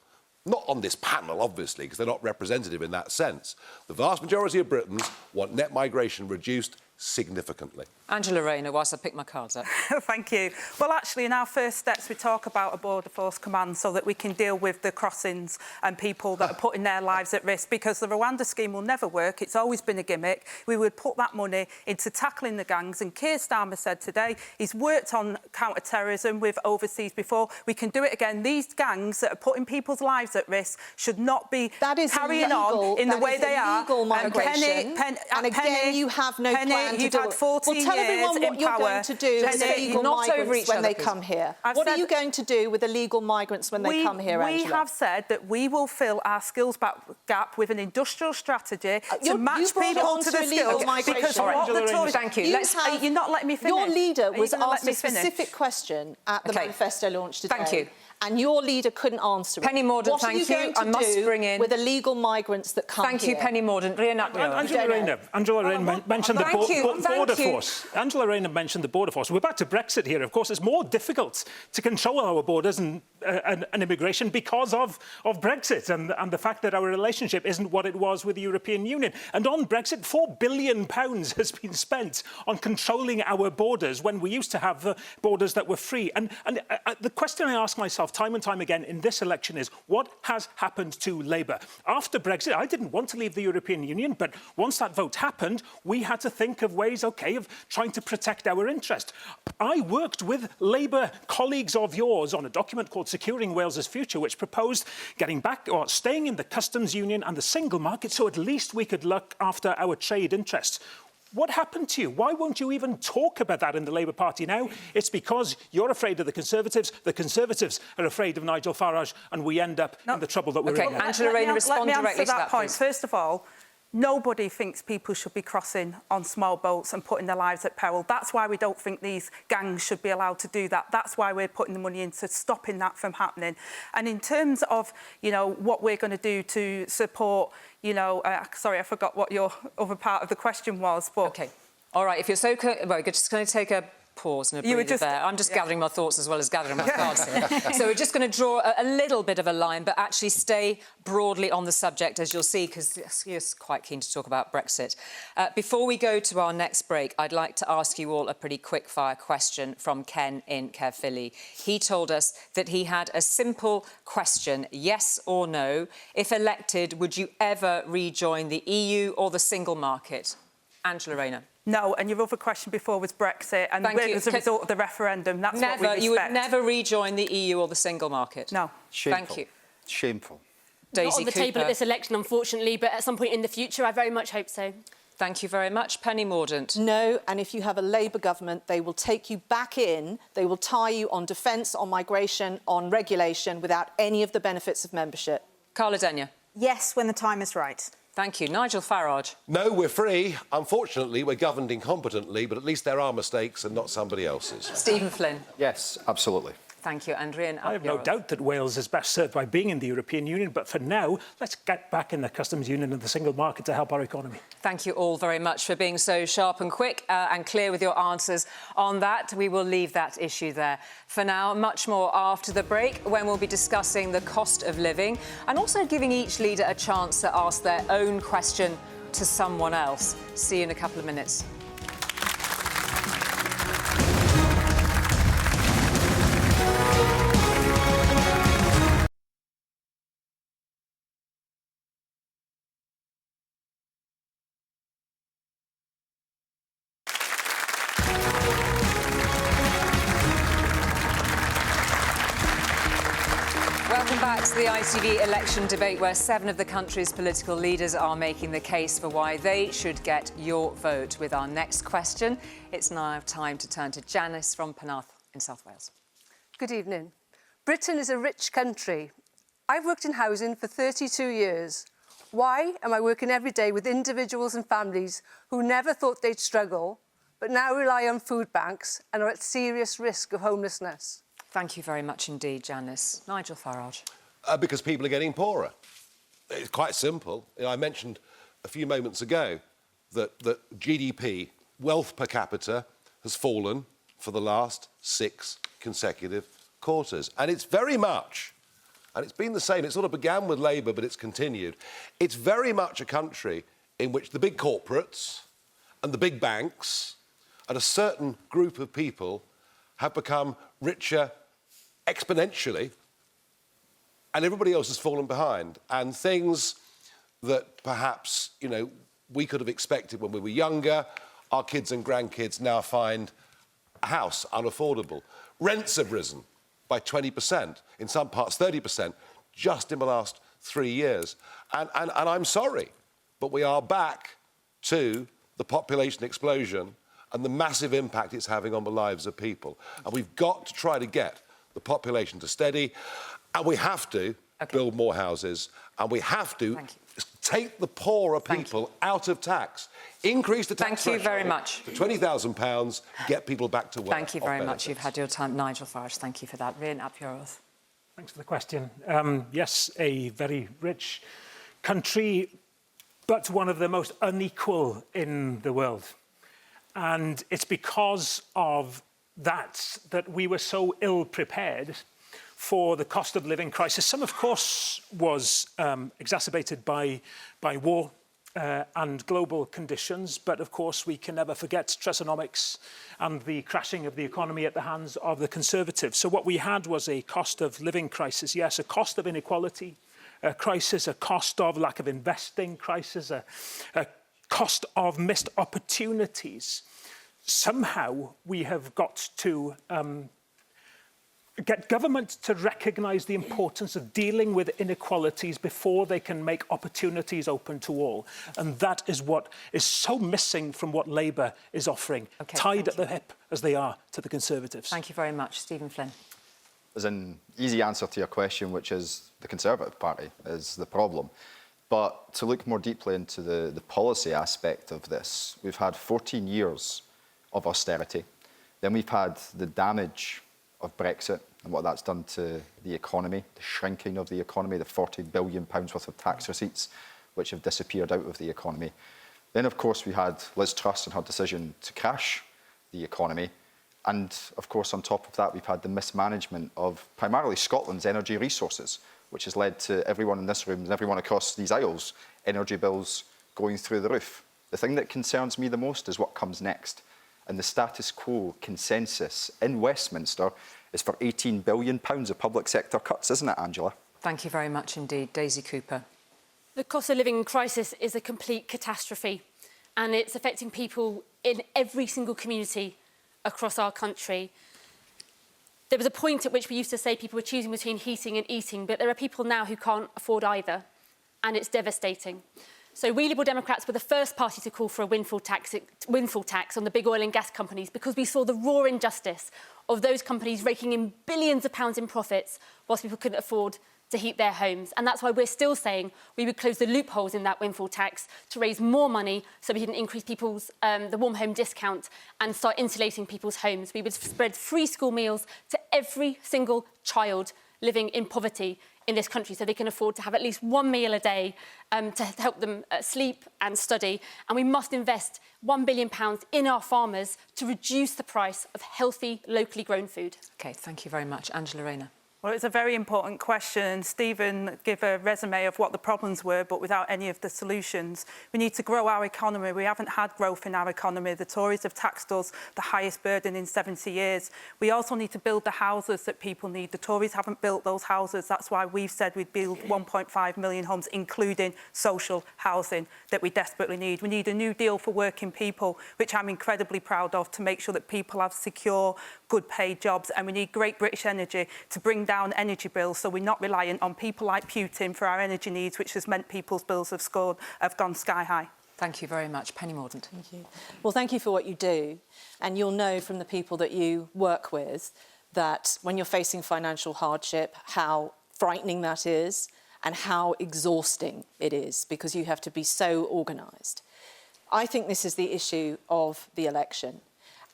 Not on this panel, obviously, because they're not representative in that sense. The vast majority of Britons want net migration reduced significantly. Angela Rayner, whilst I pick my cards up. Thank you. Well, actually, in our first steps, we talk about a border force command so that we can deal with the crossings and people that are putting their lives at risk, because the Rwanda scheme will never work. It's always been a gimmick. We would put that money into tackling the gangs. And Keir Starmer said today he's worked on counter-terrorism with overseas before. We can do it again. These gangs that are putting people's lives at risk should not be carrying on in the way they are. And again, you have no plan to do it. Well, tell everyone what you're going to do with illegal migrants when they come here. What are you going to do with illegal migrants when they come here, Angela? We have said that we will fill our skills gap with an industrial strategy to match people to the skills. Because what the Tories... Thank you. You're not letting me finish. Your leader was asked a specific question at the manifesto launch today. Thank you. And your leader couldn't answer it. Penny Mordaunt, thank you. I must bring in... with illegal migrants that come here? Thank you, Penny Mordaunt. Angela Rayner mentioned the border force. Angela Rayner mentioned the border force. We're back to Brexit here. Of course, it's more difficult to control our borders and immigration because of Brexit and the fact that our relationship isn't what it was with the European Union. And on Brexit, £4 billion has been spent on controlling our borders when we used to have borders that were free. And the question I ask myself time and time again in this election is, what has happened to Labour? After Brexit, I didn't want to leave the European Union, but once that vote happened, we had to think of ways, of trying to protect our interest. I worked with Labour colleagues of yours on a document called Securing Wales's Future, which proposed getting back or staying in the customs union and the single market so at least we could look after our trade interests. What happened to you? Why won't you even talk about that in the Labour Party now? It's because you're afraid of the Conservatives are afraid of Nigel Farage, and we end up in the trouble that we're in now. Angela Rayner, respond directly to that point. please. First of all, nobody thinks people should be crossing on small boats and putting their lives at peril. That's why we don't think these gangs should be allowed to do that. That's why we're putting the money into stopping that from happening. And in terms of, what we're going to do to support, sorry, I forgot what your other part of the question was, but... OK. All right, if you're so... Well, we're just going to take a pause and a breather there. I'm just gathering my thoughts as well as gathering my cards here. So we're just going to draw a little bit of a line, but actually stay broadly on the subject, as you'll see, because you're quite keen to talk about Brexit. Before we go to our next break, I'd like to ask you all a pretty quick-fire question from Ken in Caerphilly. He told us that he had a simple question, yes or no. If elected, would you ever rejoin the EU or the single market? Angela Rayner. No, and your other question before was Brexit, and as a result of the referendum, that's what we respect. You would never rejoin the EU or the single market? No. Shameful. Thank you. Shameful. Not on the table at this election, unfortunately, but at some point in the future, I very much hope so. Thank you very much. Penny Mordaunt. No, and if you have a Labour government, they will take you back in, they will tie you on defence, on migration, on regulation, without any of the benefits of membership. Carla Denyer. Yes, when the time is right. Thank you. Nigel Farage. No, we're free. Unfortunately, we're governed incompetently, but at least there are mistakes and not somebody else's. Stephen Flynn. Yes, absolutely. Thank you, Andrea. And I have no doubt that Wales is best served by being in the European Union, but for now, let's get back in the customs union and the single market to help our economy. Thank you all very much for being so sharp and quick and clear with your answers on that. We will leave that issue there for now. Much more after the break, when we'll be discussing the cost of living and also giving each leader a chance to ask their own question to someone else. See you in a couple of minutes. Welcome back to the ITV Election Debate, where 7 of the country's political leaders are making the case for why they should get your vote. With our next question, it's now time to turn to Janice from Penarth in South Wales. Good evening. Britain is a rich country. I've worked in housing for 32 years. Why am I working every day with individuals and families who never thought they'd struggle, but now rely on food banks and are at serious risk of homelessness? Thank you very much indeed, Janice. Nigel Farage. Because people are getting poorer. It's quite simple. I mentioned a few moments ago that GDP, wealth per capita, has fallen for the last 6 consecutive quarters. And it's very much, and it's been the same, it sort of began with Labour, but it's continued. It's very much a country in which the big corporates and the big banks and a certain group of people have become richer exponentially, and everybody else has fallen behind. And things that perhaps, you know, we could have expected when we were younger, our kids and grandkids now find a house unaffordable. Rents have risen by 20%, in some parts 30%, just in the last 3 years. And I'm sorry, but we are back to the population explosion and the massive impact it's having on the lives of people. And we've got to try to get the population to steady, and we have to build more houses, and we have to take the poorer people out of tax, increase the tax Thank you very much. to £20,000, get people back to work. Thank you very much. You've had your time. Nigel Farage, thank you for that. Rhian ap Iorwerth. Thanks for the question. Yes, a very rich country, but one of the most unequal in the world. And it's because of that we were so ill prepared for the cost of living crisis. Some, of course, was exacerbated by war and global conditions. But, of course, we can never forget Trussonomics and the crashing of the economy at the hands of the Conservatives. So what we had was a cost of living crisis. Yes, a cost of inequality crisis, a cost of lack of investing crisis, a cost of missed opportunities. Somehow we have got to get government to recognise the importance of dealing with inequalities before they can make opportunities open to all. And that is what is so missing from what Labour is offering, tied at the hip as they are to the Conservatives. Thank you very much. Stephen Flynn. There's an easy answer to your question, which is the Conservative Party is the problem. But to look more deeply into the policy aspect of this, we've had 14 years of austerity. Then we've had the damage of Brexit and what that's done to the economy, the shrinking of the economy, the £40 billion worth of tax receipts, which have disappeared out of the economy. Then, of course, we had Liz Truss and her decision to crash the economy. And, of course, on top of that, we've had the mismanagement of primarily Scotland's energy resources, which has led to everyone in this room and everyone across these aisles, energy bills going through the roof. The thing that concerns me the most is what comes next. And the status quo consensus in Westminster is for £18 billion of public sector cuts, isn't it, Angela? Thank you very much indeed. Daisy Cooper. The cost of living crisis is a complete catastrophe, and it's affecting people in every single community across our country. There was a point at which we used to say people were choosing between heating and eating, but there are people now who can't afford either, and it's devastating. So we Liberal Democrats were the first party to call for a windfall tax on the big oil and gas companies because we saw the raw injustice of those companies raking in billions of pounds in profits whilst people couldn't afford to heat their homes. And that's why we're still saying we would close the loopholes in that windfall tax to raise more money so we can increase people's the warm home discount and start insulating people's homes. We would spread free school meals to every single child living in poverty in this country so they can afford to have at least one meal a day to help them sleep and study. And we must invest £1 billion in our farmers to reduce the price of healthy, locally grown food. OK, thank you very much. Angela Rayner. Well, it's a very important question. Stephen gave a resume of what the problems were, but without any of the solutions. We need to grow our economy. We haven't had growth in our economy. The Tories have taxed us the highest burden in 70 years. We also need to build the houses that people need. The Tories haven't built those houses. That's why we've said we'd build 1.5 million homes, including social housing that we desperately need. We need a new deal for working people, which I'm incredibly proud of, to make sure that people have secure, good paid jobs. And we need Great British Energy to bring down energy bills so we're not reliant on people like Putin for our energy needs, which has meant people's bills have gone sky high. Thank you very much. Penny Mordaunt. Thank you. Well, thank you for what you do. And you'll know from the people that you work with that when you're facing financial hardship, how frightening that is and how exhausting it is, because you have to be so organised. I think this is the issue of the election.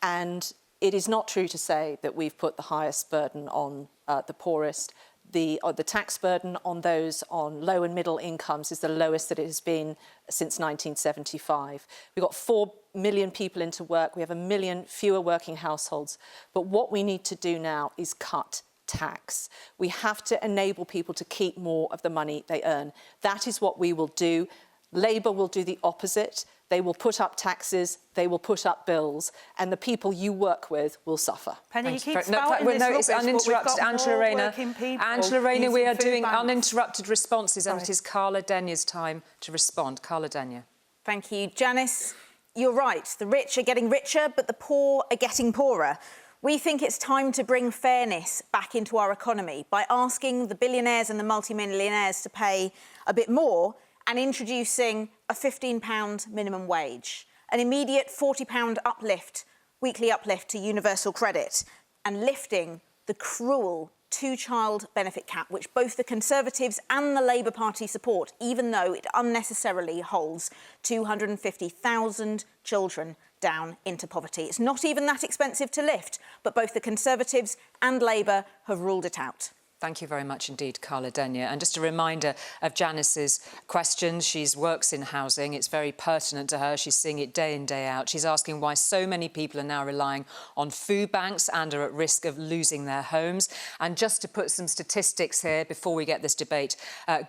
And it is not true to say that we've put the highest burden on the poorest. The tax burden on those on low and middle incomes is the lowest that it has been since 1975. We've got 4 million people into work. We have 1 million fewer working households. But what we need to do now is cut tax. We have to enable people to keep more of the money they earn. That is what we will do. Labour will do the opposite. They will put up taxes, they will put up bills, and the people you work with will suffer. Penny, you keep spouting this rubbish, it's uninterrupted. Angela Rayner. Angela Rayner, we are doing uninterrupted responses, and it is Carla Denya's time to respond. Carla Denya. Thank you. Janice, you're right. The rich are getting richer, but the poor are getting poorer. We think it's time to bring fairness back into our economy by asking the billionaires and the multimillionaires to pay a bit more and introducing a £15 minimum wage, an immediate £40 uplift, weekly uplift to universal credit, and lifting the cruel two-child benefit cap, which both the Conservatives and the Labour Party support, even though it unnecessarily holds 250,000 children down into poverty. It's not even that expensive to lift, but both the Conservatives and Labour have ruled it out. Thank you very much indeed, Carla Denya. And just a reminder of Janice's questions. She works in housing. It's very pertinent to her. She's seeing it day in, day out. She's asking why so many people are now relying on food banks and are at risk of losing their homes. And just to put some statistics here before we get this debate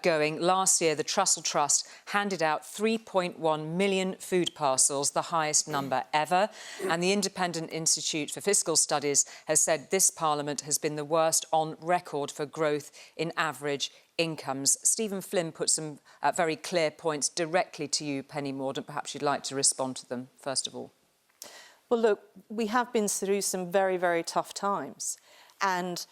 going, last year the Trussell Trust handed out 3.1 million food parcels, the highest number ever. And the Independent Institute for Fiscal Studies has said this Parliament has been the worst on record for growth in average incomes. Stephen Flynn put some very clear points directly to you, Penny Mordaunt. Perhaps you'd like to respond to them, first of all. Well, look, we have been through some very, very tough times, and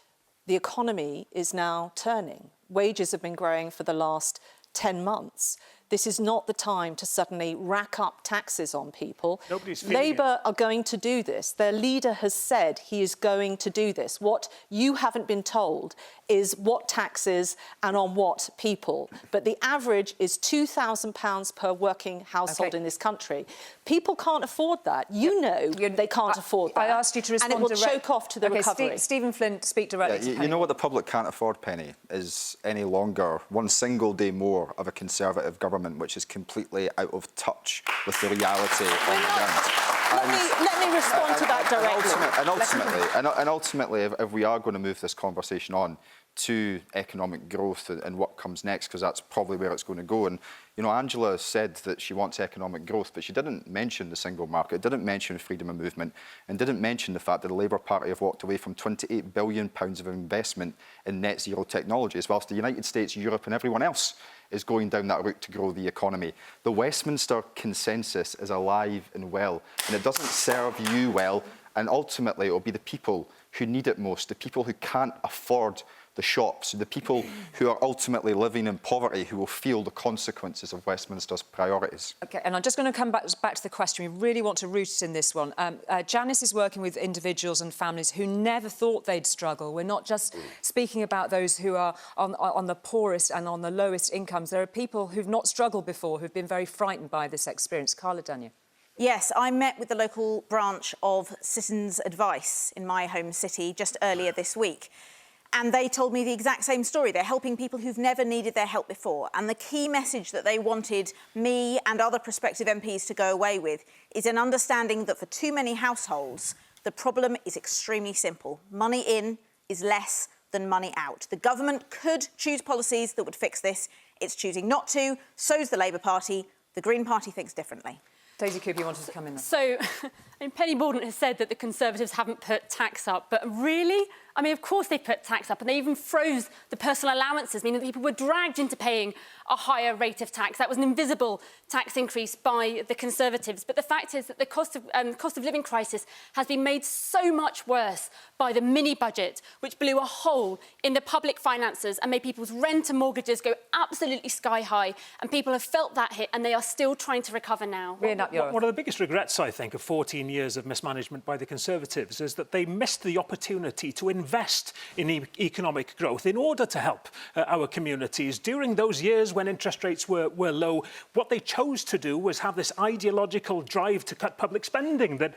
the economy is now turning. Wages have been growing for the last 10 months. This is not the time to suddenly rack up taxes on people. Labour are going to do this. Their leader has said he is going to do this. What you haven't been told is what taxes and on what people. But the average is £2,000 per working household in this country. People can't afford that. You know they can't afford that. I asked you to respond. And it will choke off to the recovery. Stephen Flynn, speak directly to Penny. You know what the public can't afford, Penny, is any longer one single day more of a Conservative government which is completely out of touch with the reality on the ground. Let me respond to that directly. And ultimately, if we are going to move this conversation on to economic growth and what comes next, because that's probably where it's going to go. And, you know, Angela said that she wants economic growth, but she didn't mention the single market, didn't mention freedom of movement, and didn't mention the fact that the Labour Party have walked away from £28 billion of investment in net zero technologies, whilst the United States, Europe and everyone else is going down that route to grow the economy. The Westminster consensus is alive and well, and it doesn't serve you well, and ultimately it will be the people who need it most, the people who can't afford the shops, the people who are ultimately living in poverty, who will feel the consequences of Westminster's priorities. OK, and I'm just going to come back to the question. We really want to root it in this one. Janice is working with individuals and families who never thought they'd struggle. We're not just speaking about those who are on the poorest and on the lowest incomes. There are people who've not struggled before, who've been very frightened by this experience. Carla Daniel. Yes, I met with the local branch of Citizens Advice in my home city just earlier this week. And they told me the exact same story. They're helping people who've never needed their help before. And the key message that they wanted me and other prospective MPs to go away with is an understanding that for too many households, the problem is extremely simple. Money in is less than money out. The government could choose policies that would fix this. It's choosing not to. So's the Labour Party. The Green Party thinks differently. Daisy Cooper, you wanted to come in there. So, Penny Mordaunt has said that the Conservatives haven't put tax up, but really? I mean, of course they put tax up, and they even froze the personal allowances, meaning that people were dragged into paying a higher rate of tax. That was an invisible tax increase by the Conservatives. But the fact is that the cost of living crisis has been made so much worse by the mini-budget, which blew a hole in the public finances and made people's rent and mortgages go absolutely sky high. And people have felt that hit, and they are still trying to recover now. One of the biggest regrets, I think, of 14 years of mismanagement by the Conservatives is that they missed the opportunity to invest in economic growth in order to help our communities. During those years when interest rates were low, what they chose to do was have this ideological drive to cut public spending that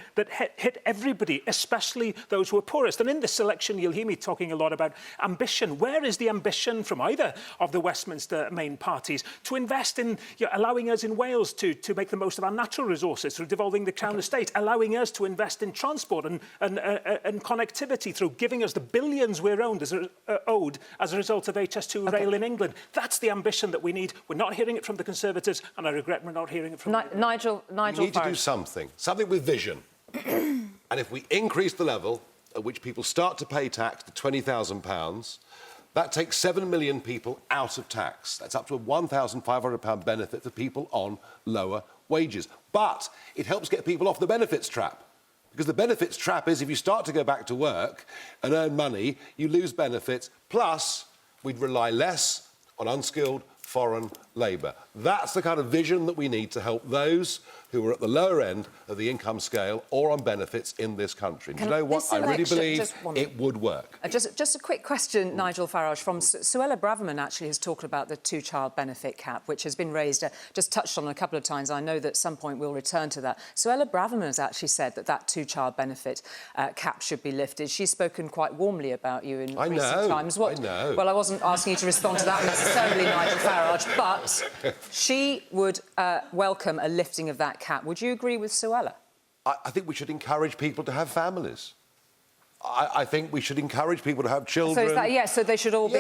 hit everybody, especially those who are poorest. And in this election, you'll hear me talking a lot about ambition. Where is the ambition from either of the Westminster main parties to invest in allowing us in Wales to make the most of our natural resources through devolving the Crown Estate, allowing us to invest in transport and connectivity through giving us the billions we're owed as a result of HS2 rail in England? That's the ambition that we need. We're not hearing it from the Conservatives, and I regret we're not hearing it from Nigel We need to do something with vision. And if we increase the level at which people start to pay tax to £20,000, that takes 7 million people out of tax. That's up to a £1,500 benefit for people on lower wages. But it helps get people off the benefits trap. Because the benefits trap is if you start to go back to work and earn money, you lose benefits. Plus, we'd rely less on unskilled foreign labour. That's the kind of vision that we need to help those who are at the lower end of the income scale or on benefits in this country. And you know what? I really believe it would work. Just a quick question, Nigel Farage, from Suella Braverman actually has talked about the two-child benefit cap, which has been raised, just touched on a couple of times. I know that at some point we'll return to that. Suella Braverman has actually said that two-child benefit cap should be lifted. She's spoken quite warmly about you in recent times. I know. Well, I wasn't asking you to respond to that necessarily, Nigel Farage, but she would welcome a lifting of that cap. Would you agree with Suella? I think we should encourage people to have families. I think we should encourage people to have children. So is that, so they should all be...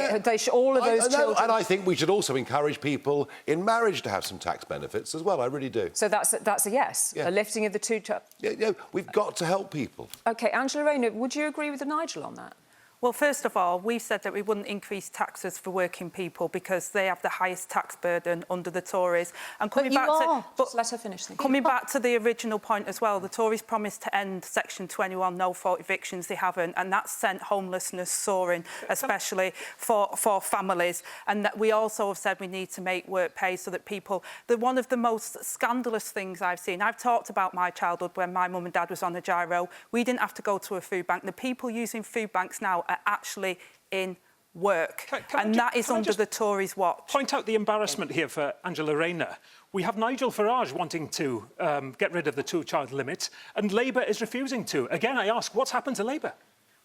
all of those children... And I think we should also encourage people in marriage to have some tax benefits as well. I really do. So that's a yes? Yeah. A lifting of the two-child... Yeah, we've got to help people. OK, Angela Rayner, would you agree with Nigel on that? Well, first of all, we've said that we wouldn't increase taxes for working people because they have the highest tax burden under the Tories. And coming Just let her finish. Coming back to the original point as well, the Tories promised to end Section 21 no-fault evictions. They haven't, and that's sent homelessness soaring, especially for families. And that we also have said we need to make work pay so that people... One of the most scandalous things I've seen, I've talked about my childhood when my mum and dad was on a gyro. We didn't have to go to a food bank. The people using food banks now are actually in work. And that is under the Tories' watch. Point out the embarrassment here for Angela Rayner. We have Nigel Farage wanting to get rid of the two-child limit, and Labour is refusing to. Again, I ask, what's happened to Labour?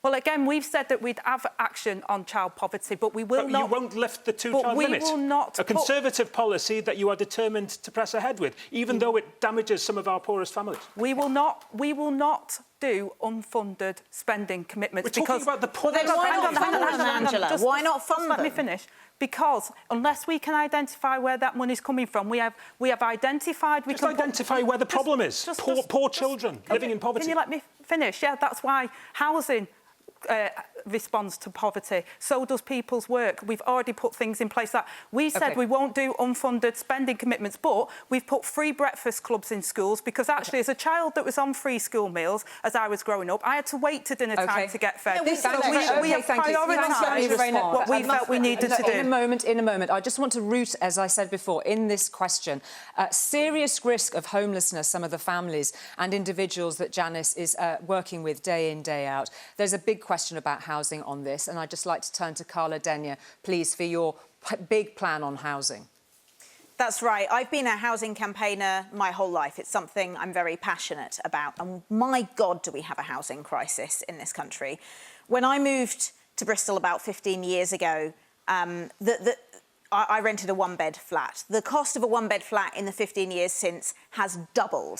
Well, again, we've said that we'd have action on child poverty, but we will not... You won't lift the two-child limit? We will not... A Conservative policy that you are determined to press ahead with, even though it damages some of our poorest families. We will not do unfunded spending commitments. We're talking about the poorest. Angela. Why not fund them? Let me finish. Because unless we can identify where that money's coming from, we have identified... Identify where the problem is. Poor children living in poverty. Can you let me finish? Yeah, that's why housing responds to poverty. So does people's work. We've already put things in place that we said we won't do unfunded spending commitments, but we've put free breakfast clubs in schools because actually as a child that was on free school meals as I was growing up, I had to wait to dinner time to get fed. We have prioritised what we felt we needed to do. In a moment. I just want to root, as I said before, in this question, serious risk of homelessness, some of the families and individuals that Janice is working with day in, day out. There's a big question about housing on this, and I'd just like to turn to Carla Denyer, please, for your big plan on housing. That's right. I've been a housing campaigner my whole life. It's something I'm very passionate about. And my God, do we have a housing crisis in this country. When I moved to Bristol about 15 years ago, I rented a one-bed flat. The cost of a one-bed flat in the 15 years since has doubled.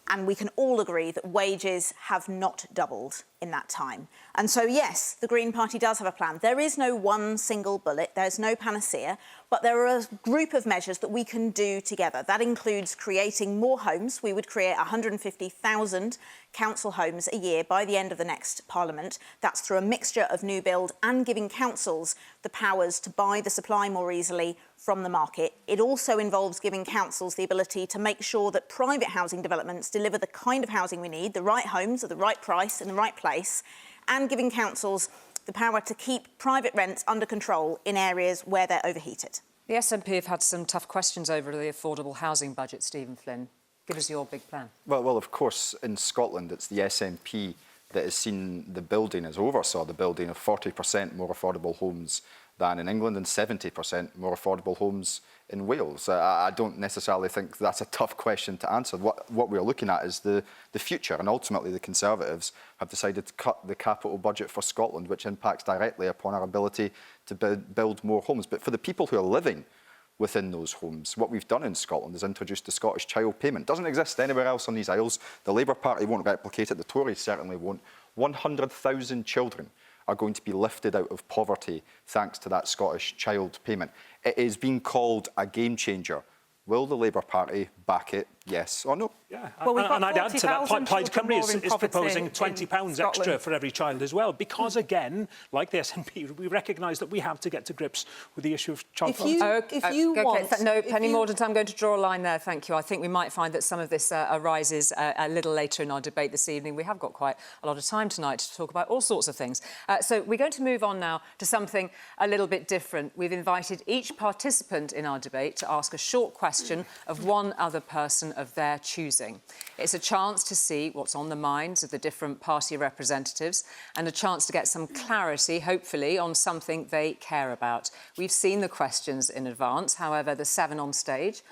And we can all agree that wages have not doubled in that time. And so, yes, the Green Party does have a plan. There is no one single bullet, there's no panacea, but there are a group of measures that we can do together. That includes creating more homes. We would create 150,000 council homes a year by the end of the next Parliament. That's through a mixture of new build and giving councils the powers to buy the supply more easily from the market. It also involves giving councils the ability to make sure that private housing developments deliver the kind of housing we need, the right homes at the right price in the right place, and giving councils the power to keep private rents under control in areas where they're overheated. The SNP have had some tough questions over the affordable housing budget. Stephen Flynn, give us your big plan. Well, of course, in Scotland, it's the SNP that has seen the building, has oversaw the building of 40% more affordable homes than in England and 70% more affordable homes in Wales. I don't necessarily think that's a tough question to answer. What we're looking at is the future, and ultimately the Conservatives have decided to cut the capital budget for Scotland, which impacts directly upon our ability to build more homes. But for the people who are living within those homes, what we've done in Scotland is introduced the Scottish Child Payment. It doesn't exist anywhere else on these isles. The Labour Party won't replicate it. The Tories certainly won't. 100,000 children are going to be lifted out of poverty thanks to that Scottish Child Payment. It is being called a game changer. Will the Labour Party back it, yes or no? Yeah, well, and I'd add to that, Plaid Cymru is proposing £20 extra for every child as well, because, again, like the SNP, we recognise that we have to get to grips with the issue of child poverty. Penny Mordaunt, I'm going to draw a line there, thank you. I think we might find that some of this arises a little later in our debate this evening. We have got quite a lot of time tonight to talk about all sorts of things. So we're going to move on now to something a little bit different. We've invited each participant in our debate to ask a short question of one other person of their choosing. It's a chance to see what's on the minds of the different party representatives and a chance to get some clarity, hopefully, on something they care about. We've seen the questions in advance. However, the 7 on stage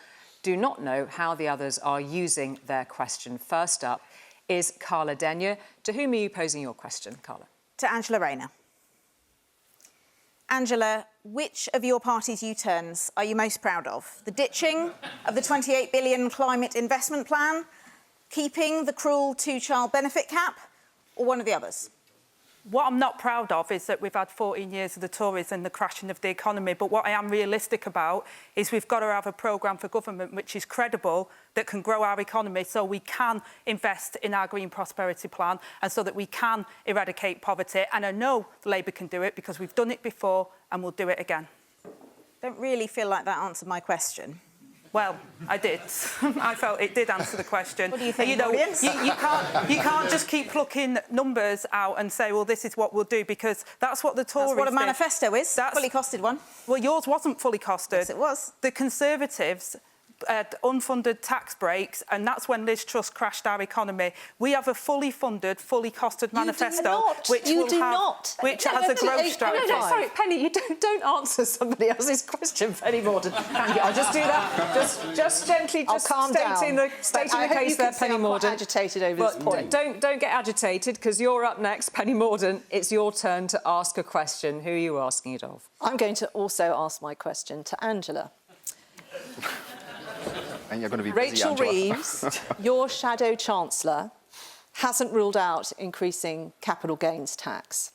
do not know how the others are using their question. First up is Carla Denyer. To whom are you posing your question, Carla? To Angela Rayner. Angela, which of your party's U-turns are you most proud of? The ditching of the £28 billion climate investment plan, keeping the cruel 2-child benefit cap, or one of the others? What I'm not proud of is that we've had 14 years of the Tories and the crashing of the economy. But what I am realistic about is we've got to have a programme for government which is credible, that can grow our economy so we can invest in our green prosperity plan and so that we can eradicate poverty. And I know Labour can do it because we've done it before and we'll do it again. Don't really feel like that answered my question. Well, I did. I felt it did answer the question. What do you think, you can't just keep plucking numbers out and say, well, this is what we'll do, because that's what the Tories That's what a manifesto is, fully costed one. Well, yours wasn't fully costed. Yes, it was. The Conservatives unfunded tax breaks, and that's when Liz Truss crashed our economy. We have a fully funded, fully costed manifesto, which has a growth strategy. No, sorry, Penny, you don't answer somebody else's question, Penny Mordaunt. Thank you. I'll just do that. Just gently, stating the case there, Penny Mordaunt. Agitated over this point. Don't get agitated, because you're up next, Penny Mordaunt. It's your turn to ask a question. Who are you asking it of? I'm going to also ask my question to Angela. And you're going to be busy, Rachel Angela. Reeves, your shadow chancellor, hasn't ruled out increasing capital gains tax.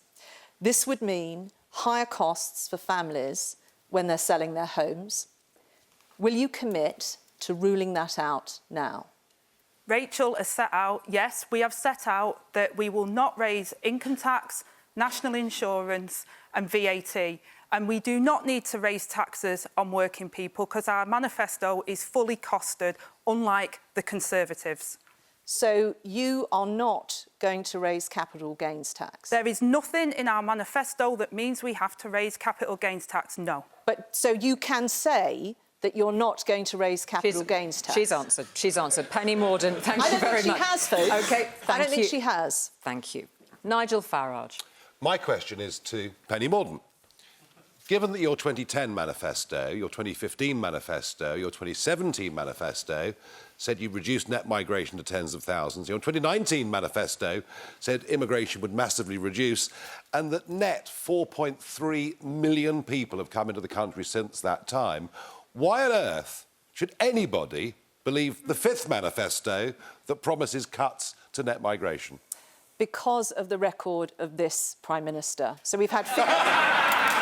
This would mean higher costs for families when they're selling their homes. Will you commit to ruling that out now? Rachel has set out, yes, we have set out that we will not raise income tax, national insurance and VAT. And we do not need to raise taxes on working people because our manifesto is fully costed, unlike the Conservatives. So you are not going to raise capital gains tax? There is nothing in our manifesto that means we have to raise capital gains tax, no. But so you can say that you're not going to raise capital gains tax? She's answered. She's answered. Penny Mordaunt, thank you very much. I don't think she has, folks. OK, I don't think she has. Thank you. Nigel Farage. My question is to Penny Mordaunt. Given that your 2010 manifesto, your 2015 manifesto, your 2017 manifesto said you'd reduce net migration to tens of thousands, your 2019 manifesto said immigration would massively reduce, and that net 4.3 million people have come into the country since that time, why on earth should anybody believe the fifth manifesto that promises cuts to net migration? Because of the record of this Prime Minister. So we've had...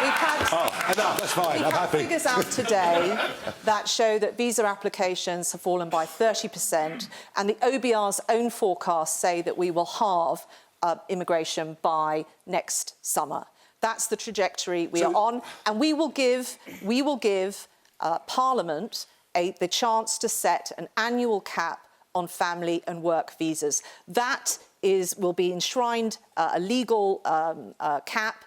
enough, that's fine, I'm happy. Figures out today that show that visa applications have fallen by 30%, and the OBR's own forecasts say that we will halve immigration by next summer. That's the trajectory we are on, and we will give Parliament the chance to set an annual cap on family and work visas. That will be enshrined a legal cap,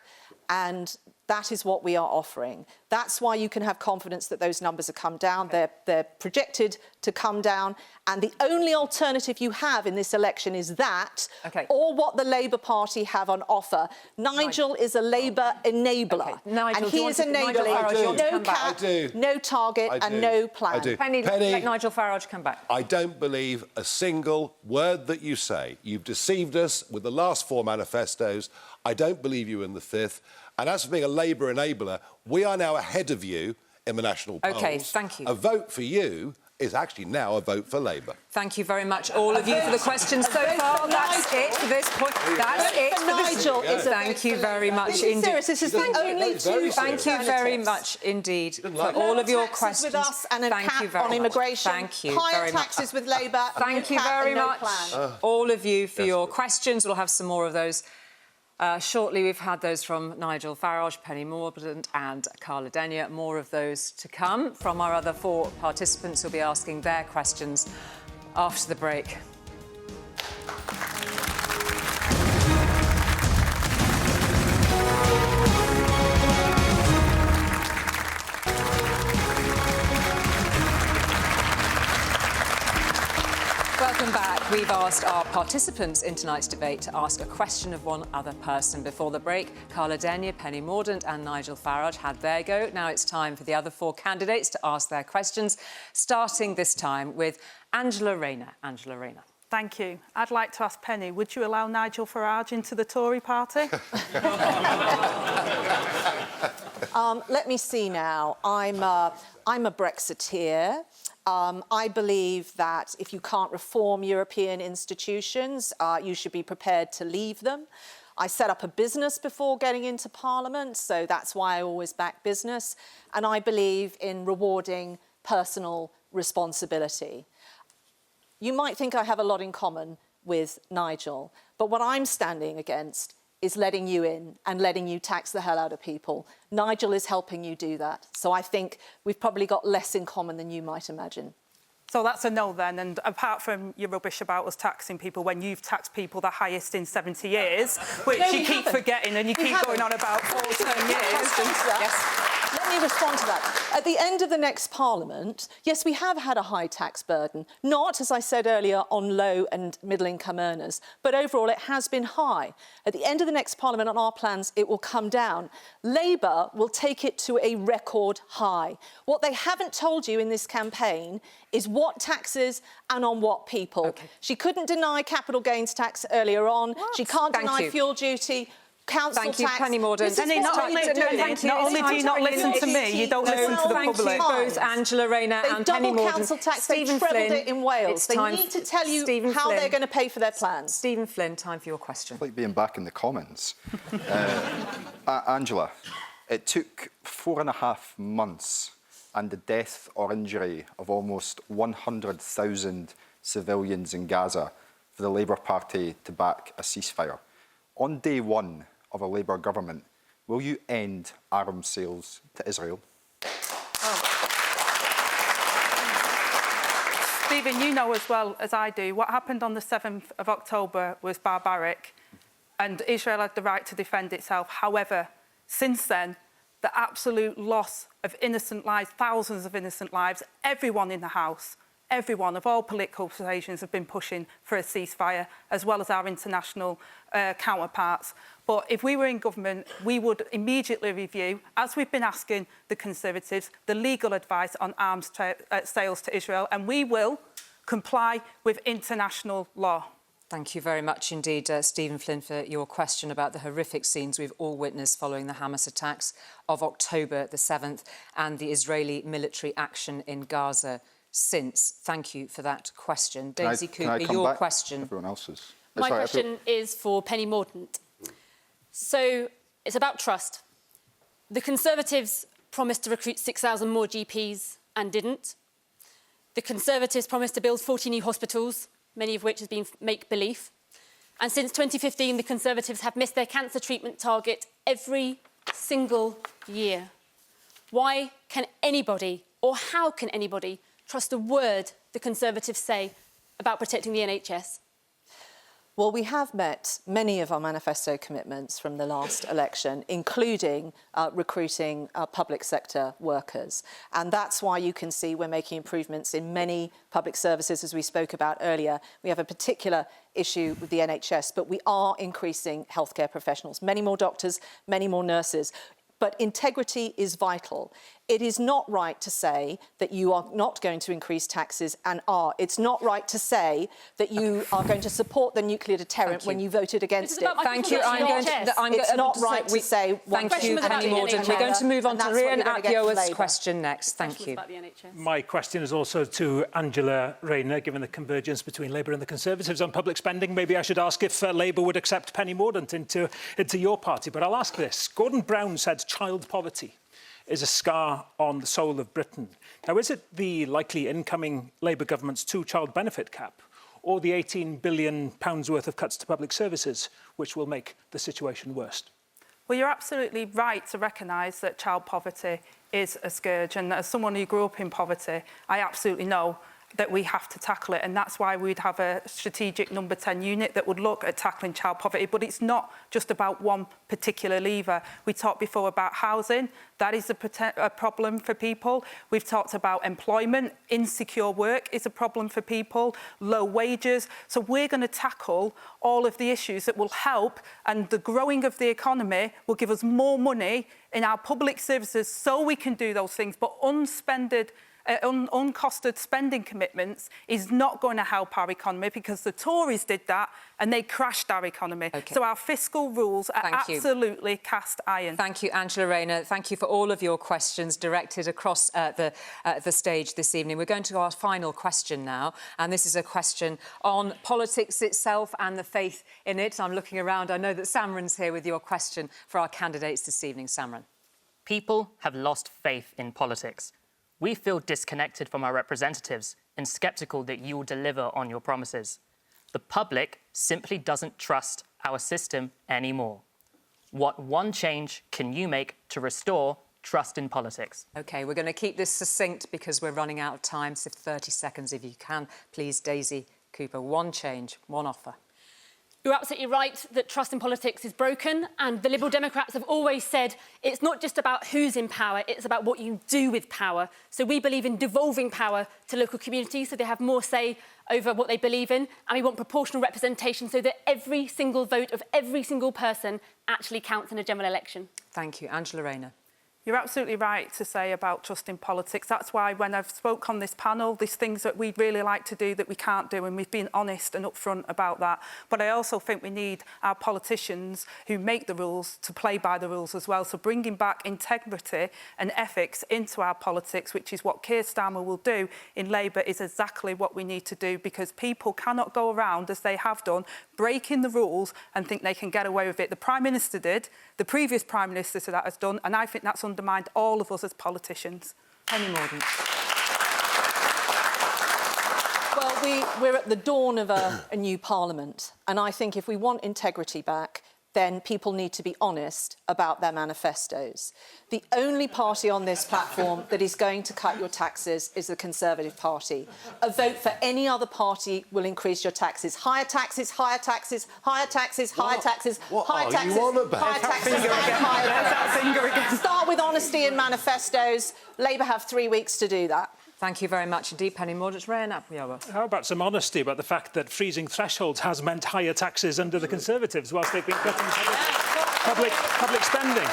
and that is what we are offering. That's why you can have confidence that those numbers have come down. They're projected to come down. And the only alternative you have in this election is that, or what the Labour Party have on offer. Nigel is a Labour enabler. Nigel, and he is enabling no cap, no target and no plan. Penny, let Nigel Farage come back. I don't believe a single word that you say. You've deceived us with the last four manifestos. I don't believe you in the fifth. And as for being a Labour enabler, we are now ahead of you in the national polls. OK, thank you. A vote for you is actually now a vote for Labour. Thank you very much, all of you, for the questions so far. That's it for this point. That's it for Nigel. Thank you very much indeed. Serious. This is the only two. Thank you very much indeed for all of your questions. With us and a cap on immigration. Thank you higher taxes with Labour. Thank you very much, all of you, for your questions. We'll have some more of those. Shortly, we've had those from Nigel Farage, Penny Mordaunt and Carla Denyer. More of those to come from our other four participants who'll be asking their questions after the break. Welcome back. We've asked our participants in tonight's debate to ask a question of one other person. Before the break, Carla Denyer, Penny Mordaunt and Nigel Farage had their go. Now it's time for the other four candidates to ask their questions, starting this time with Angela Rayner. Angela Rayner. Thank you. I'd like to ask Penny, would you allow Nigel Farage into the Tory party? Let me see now. I'm a Brexiteer. I believe that if you can't reform European institutions, you should be prepared to leave them. I set up a business before getting into Parliament, so that's why I always back business. And I believe in rewarding personal responsibility. You might think I have a lot in common with Nigel, but what I'm standing against is letting you in and letting you tax the hell out of people. Nigel is helping you do that. So I think we've probably got less in common than you might imagine. So that's a no then, and apart from your rubbish about us taxing people when you've taxed people the highest in 70 years, which you keep forgetting and you keep going on about 14 years. Yes. Let me respond to that. At the end of the next Parliament, yes, we have had a high tax burden, not, as I said earlier, on low and middle income earners, but overall it has been high. At the end of the next Parliament, on our plans, it will come down. Labour will take it to a record high. What they haven't told you in this campaign is what taxes and on what people. She couldn't deny capital gains tax earlier on. She can't deny fuel duty. Council Thank you, tax. Penny Mordaunt. Penny, not only do you not listen to me, you don't listen to the public. Thank you both, Angela Rayner and Penny Mordaunt. Council tax, they trebled it in Wales. They need to tell you how they're going to pay for their plans. Stephen Flynn, time for your question. It's like being back in the Commons. Angela, it took 4.5 months and the death or injury of almost 100,000 civilians in Gaza for the Labour Party to back a ceasefire. On day one of a Labour government, will you end arms sales to Israel? Stephen, you know as well as I do, what happened on the 7th of October was barbaric, and Israel had the right to defend itself. However, since then, the absolute loss of innocent lives, thousands of innocent lives, everyone in the House, everyone of all political persuasions have been pushing for a ceasefire, as well as our international counterparts. But if we were in government, we would immediately review, as we've been asking the Conservatives, the legal advice on arms sales to Israel, and we will comply with international law. Thank you very much indeed, Stephen Flynn, for your question about the horrific scenes we've all witnessed following the Hamas attacks of October the 7th and the Israeli military action in Gaza since. Thank you for that question. Daisy Cooper, your question. Everyone else's. My question is for Penny Mordaunt. So it's about trust. The Conservatives promised to recruit 6,000 more GPs and didn't. The Conservatives promised to build 40 new hospitals, many of which has been make-believe. And since 2015, the Conservatives have missed their cancer treatment target every single year. Why can anybody, or how can anybody, trust a word the Conservatives say about protecting the NHS? Well, we have met many of our manifesto commitments from the last election, including recruiting public sector workers. And that's why you can see we're making improvements in many public services, as we spoke about earlier. We have a particular issue with the NHS, but we are increasing healthcare professionals, many more doctors, many more nurses. But integrity is vital. It is not right to say that you are not going to increase taxes and are. It's not right to say that you are going to support the nuclear deterrent when you voted against it. Thank you. It's not right to say... Thank you, Penny Mordaunt. We're going to move on to Rian Atyoa's question next. Thank you. My question is also to Angela Rayner, given the convergence between Labour and the Conservatives on public spending. Maybe I should ask if Labour would accept Penny Mordaunt into your party. But I'll ask this. Gordon Brown said child poverty is a scar on the soul of Britain. Now, is it the likely incoming Labour government's two-child benefit cap or the £18 billion worth of cuts to public services which will make the situation worse? Well, you're absolutely right to recognise that child poverty is a scourge. And as someone who grew up in poverty, I absolutely know that we have to tackle it, and that's why we'd have a strategic number 10 unit that would look at tackling child poverty. But it's not just about one particular lever. We talked before about housing. That is a problem for people. We've talked about employment. Insecure work is a problem for people, low wages. So we're going to tackle all of the issues that will help, and the growing of the economy will give us more money in our public services so we can do those things. But uncosted spending commitments is not going to help our economy, because the Tories did that and they crashed our economy. Okay. So our fiscal rules are absolutely cast iron. Thank you, Angela Rayner. Thank you for all of your questions directed across the stage this evening. We're going to our final question now, and this is a question on politics itself and the faith in it. I'm looking around. I know that Samran's here with your question for our candidates this evening. Samran. People have lost faith in politics. We feel disconnected from our representatives and sceptical that you will deliver on your promises. The public simply doesn't trust our system anymore. What one change can you make to restore trust in politics? OK, we're going to keep this succinct because we're running out of time, so 30 seconds if you can. Please, Daisy Cooper, one change, one offer. You're absolutely right that trust in politics is broken, and the Liberal Democrats have always said it's not just about who's in power, it's about what you do with power. So we believe in devolving power to local communities so they have more say over what they believe in, and we want proportional representation so that every single vote of every single person actually counts in a general election. Thank you. Angela Rayner. You're absolutely right to say about trust in politics. That's why when I've spoke on this panel, there's things that we'd really like to do that we can't do, and we've been honest and upfront about that. But I also think we need our politicians who make the rules to play by the rules as well. So bringing back integrity and ethics into our politics, which is what Keir Starmer will do in Labour, is exactly what we need to do, because people cannot go around, as they have done, breaking the rules and think they can get away with it. The Prime Minister did, the previous Prime Minister that has done, and I think that's undermined all of us as politicians. Penny Mordaunt. Well, we're at the dawn of a new Parliament, and I think if we want integrity back, then people need to be honest about their manifestos. The only party on this platform that is going to cut your taxes is the Conservative Party. A vote for any other party will increase your taxes. Higher taxes, higher taxes, higher taxes, higher taxes, higher taxes, higher taxes, higher taxes. Start with honesty in manifestos. Labour have 3 weeks to do that. Thank you very much indeed, Penny Mordaunt. Ryan Apwiawa. How about some honesty about the fact that freezing thresholds has meant higher taxes under the Conservatives whilst they've been cutting public spending?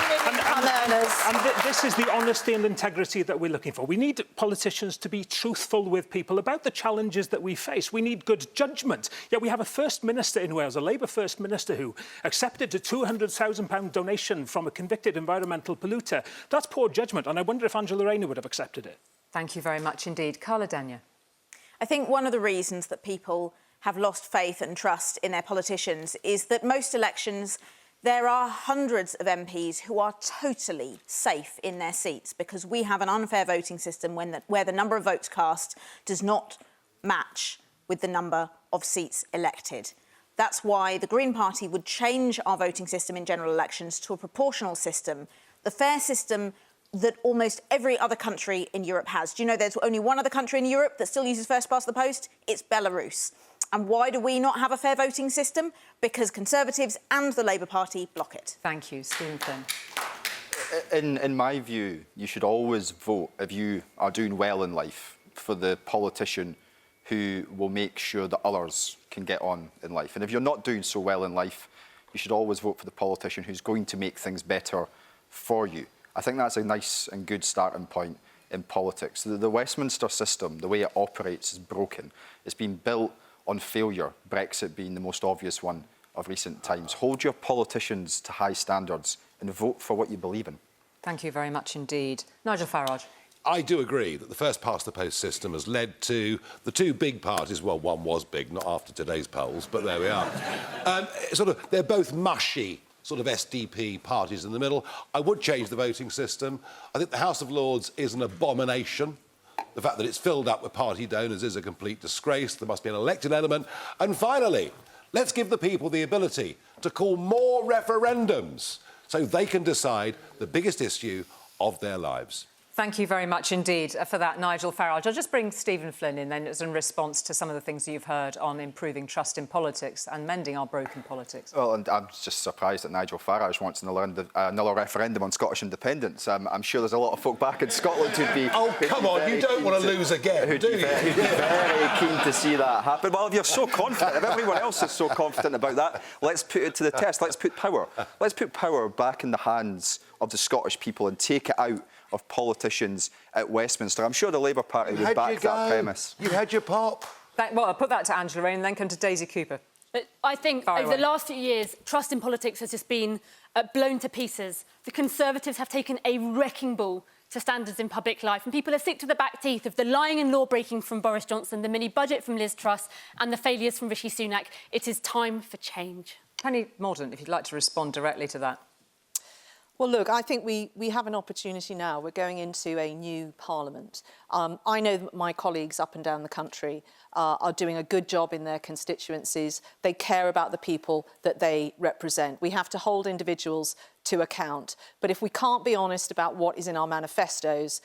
And this is the honesty and integrity that we're looking for. We need politicians to be truthful with people about the challenges that we face. We need good judgment. Yet we have a First Minister in Wales, a Labour First Minister, who accepted a £200,000 donation from a convicted environmental polluter. That's poor judgment, and I wonder if Angela Rayner would have accepted it. Thank you very much indeed. Carla Dania. I think one of the reasons that people have lost faith and trust in their politicians is that most elections there are hundreds of MPs who are totally safe in their seats because we have an unfair voting system where the number of votes cast does not match with the number of seats elected. That's why the Green Party would change our voting system in general elections to a proportional system, the fair system that almost every other country in Europe has. Do you know there's only one other country in Europe that still uses first past the post? It's Belarus. And why do we not have a fair voting system? Because Conservatives and the Labour Party block it. Thank you. Stephen Flynn. In my view, you should always vote, if you are doing well in life, for the politician who will make sure that others can get on in life. And if you're not doing so well in life, you should always vote for the politician who's going to make things better for you. I think that's a nice and good starting point in politics. The Westminster system, the way it operates, is broken. It's been built on failure, Brexit being the most obvious one of recent times. Hold your politicians to high standards and vote for what you believe in. Thank you very much indeed. Nigel Farage. I do agree that the first past the post system has led to the two big parties. Well, one was big, not after today's polls, but there we are. They're both mushy sort of SDP parties in the middle. I would change the voting system. I think the House of Lords is an abomination. The fact that it's filled up with party donors is a complete disgrace. There must be an elected element. And finally, let's give the people the ability to call more referendums so they can decide the biggest issue of their lives. Thank you very much indeed for that, Nigel Farage. I'll just bring Stephen Flynn in then as in response to some of the things you've heard on improving trust in politics and mending our broken politics. Well, and I'm just surprised that Nigel Farage wants another referendum on Scottish independence. I'm sure there's a lot of folk back in Scotland who'd be... Oh, come on, you don't want to lose again, do you? Who'd be very keen to see that happen. Well, if you're so confident, if everyone else is so confident about that, let's put it to the test. Let's put power back in the hands of the Scottish people and take it out of politicians at Westminster. I'm sure the Labour Party would back that premise. You had your pop. Well, I'll put that to Angela Rayner and then come to Daisy Cooper. But I think over the last few years, trust in politics has just been blown to pieces. The Conservatives have taken a wrecking ball to standards in public life, and people are sick to the back teeth of the lying and law-breaking from Boris Johnson, the mini-budget from Liz Truss, and the failures from Rishi Sunak. It is time for change. Penny Mordaunt, if you'd like to respond directly to that. Well, look, I think we have an opportunity now. We're going into a new parliament. I know that my colleagues up and down the country are doing a good job in their constituencies. They care about the people that they represent. We have to hold individuals to account. But if we can't be honest about what is in our manifestos,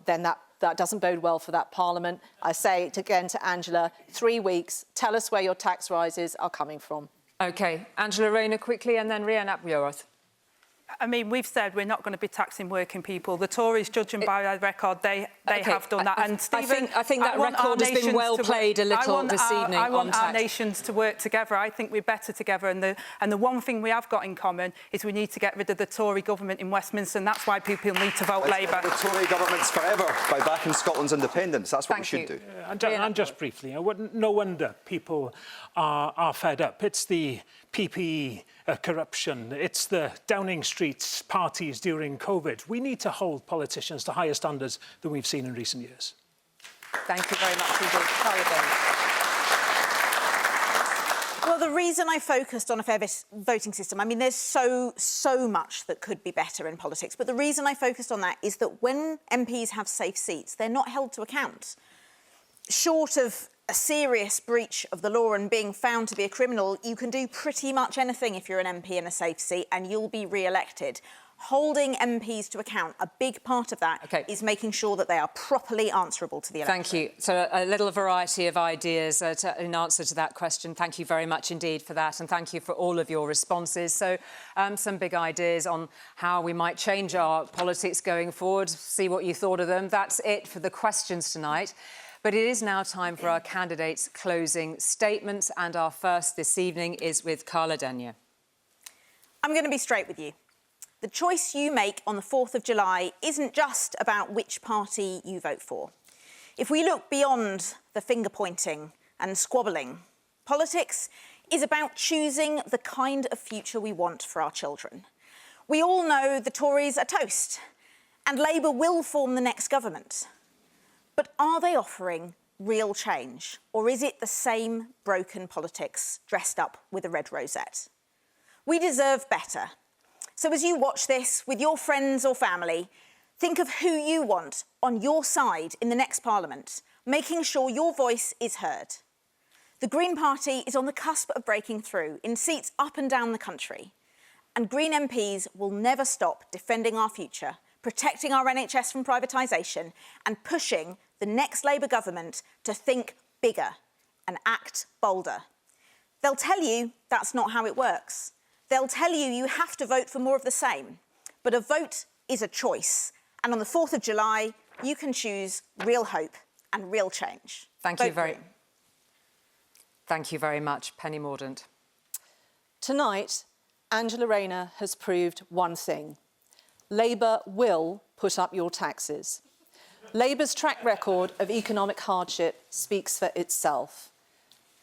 then that doesn't bode well for that parliament. I say it again to Angela, 3 weeks, tell us where your tax rises are coming from. OK, Angela Rayner quickly and then Rhian Apwiawa. I mean, we've said we're not going to be taxing working people. The Tories, judging by their record, they have done that. And Stephen, I think that record has been well played a little this evening. I want our nations to work together. I think we're better together. And the one thing we have got in common is we need to get rid of the Tory government in Westminster, and that's why people need to vote Labour. The Tory government's forever by backing Scotland's independence. That's what we should do. And just briefly, no wonder people are fed up. It's the PPE corruption. It's the Downing Street parties during COVID. We need to hold politicians to higher standards than we've seen in recent years. Thank you very much indeed. Carla. Well, the reason I focused on a fair voting system, I mean, there's so much that could be better in politics, but the reason I focused on that is that when MPs have safe seats, they're not held to account. Short of a serious breach of the law and being found to be a criminal, you can do pretty much anything if you're an MP in a safe seat and you'll be re-elected. Holding MPs to account, a big part of that is making sure that they are properly answerable to the electorate. Thank you. So a little variety of ideas in answer to that question. Thank you very much indeed for that, and thank you for all of your responses. So some big ideas on how we might change our politics going forward. See what you thought of them. That's it for the questions tonight. But it is now time for our candidates' closing statements, and our first this evening is with Carla Denyer. I'm going to be straight with you. The choice you make on the 4th of July isn't just about which party you vote for. If we look beyond the finger-pointing and squabbling, politics is about choosing the kind of future we want for our children. We all know the Tories are toast, and Labour will form the next government. But are they offering real change, or is it the same broken politics dressed up with a red rosette? We deserve better. So as you watch this with your friends or family, think of who you want on your side in the next Parliament, making sure your voice is heard. The Green Party is on the cusp of breaking through in seats up and down the country, and Green MPs will never stop defending our future, protecting our NHS from privatisation and pushing the next Labour government to think bigger and act bolder. They'll tell you that's not how it works. They'll tell you you have to vote for more of the same. But a vote is a choice. And on the 4th of July, you can choose real hope and real change. Thank you very much, Penny Mordaunt. Tonight, Angela Rayner has proved one thing. Labour will put up your taxes. Labour's track record of economic hardship speaks for itself.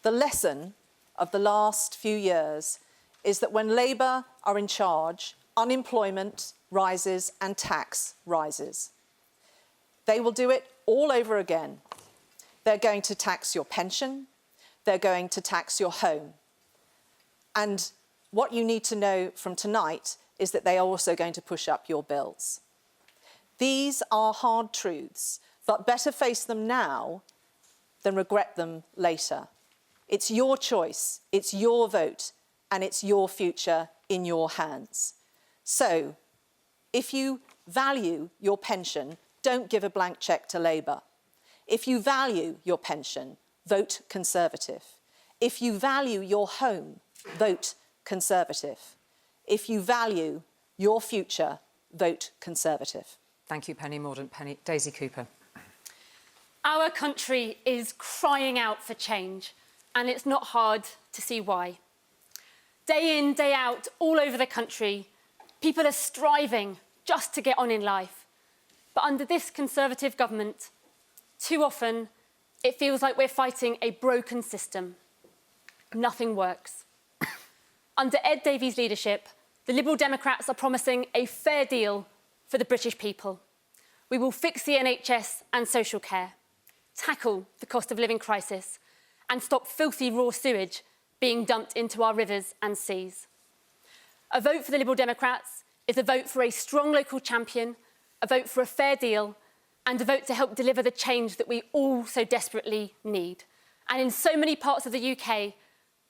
The lesson of the last few years is that when Labour are in charge, unemployment rises and tax rises. They will do it all over again. They're going to tax your pension. They're going to tax your home. And what you need to know from tonight is that they are also going to push up your bills. These are hard truths, but better face them now than regret them later. It's your choice, it's your vote, and it's your future in your hands. So, if you value your pension, don't give a blank cheque to Labour. If you value your pension, vote Conservative. If you value your home, vote Conservative. If you value your future, vote Conservative. Thank you, Penny Mordaunt. Daisy Cooper. Our country is crying out for change, and it's not hard to see why. Day in, day out, all over the country, people are striving just to get on in life. But under this Conservative government, too often, it feels like we're fighting a broken system. Nothing works. Under Ed Davey's leadership, the Liberal Democrats are promising a fair deal for the British people. We will fix the NHS and social care, tackle the cost of living crisis, and stop filthy raw sewage being dumped into our rivers and seas. A vote for the Liberal Democrats is a vote for a strong local champion, a vote for a fair deal, and a vote to help deliver the change that we all so desperately need. And in so many parts of the UK,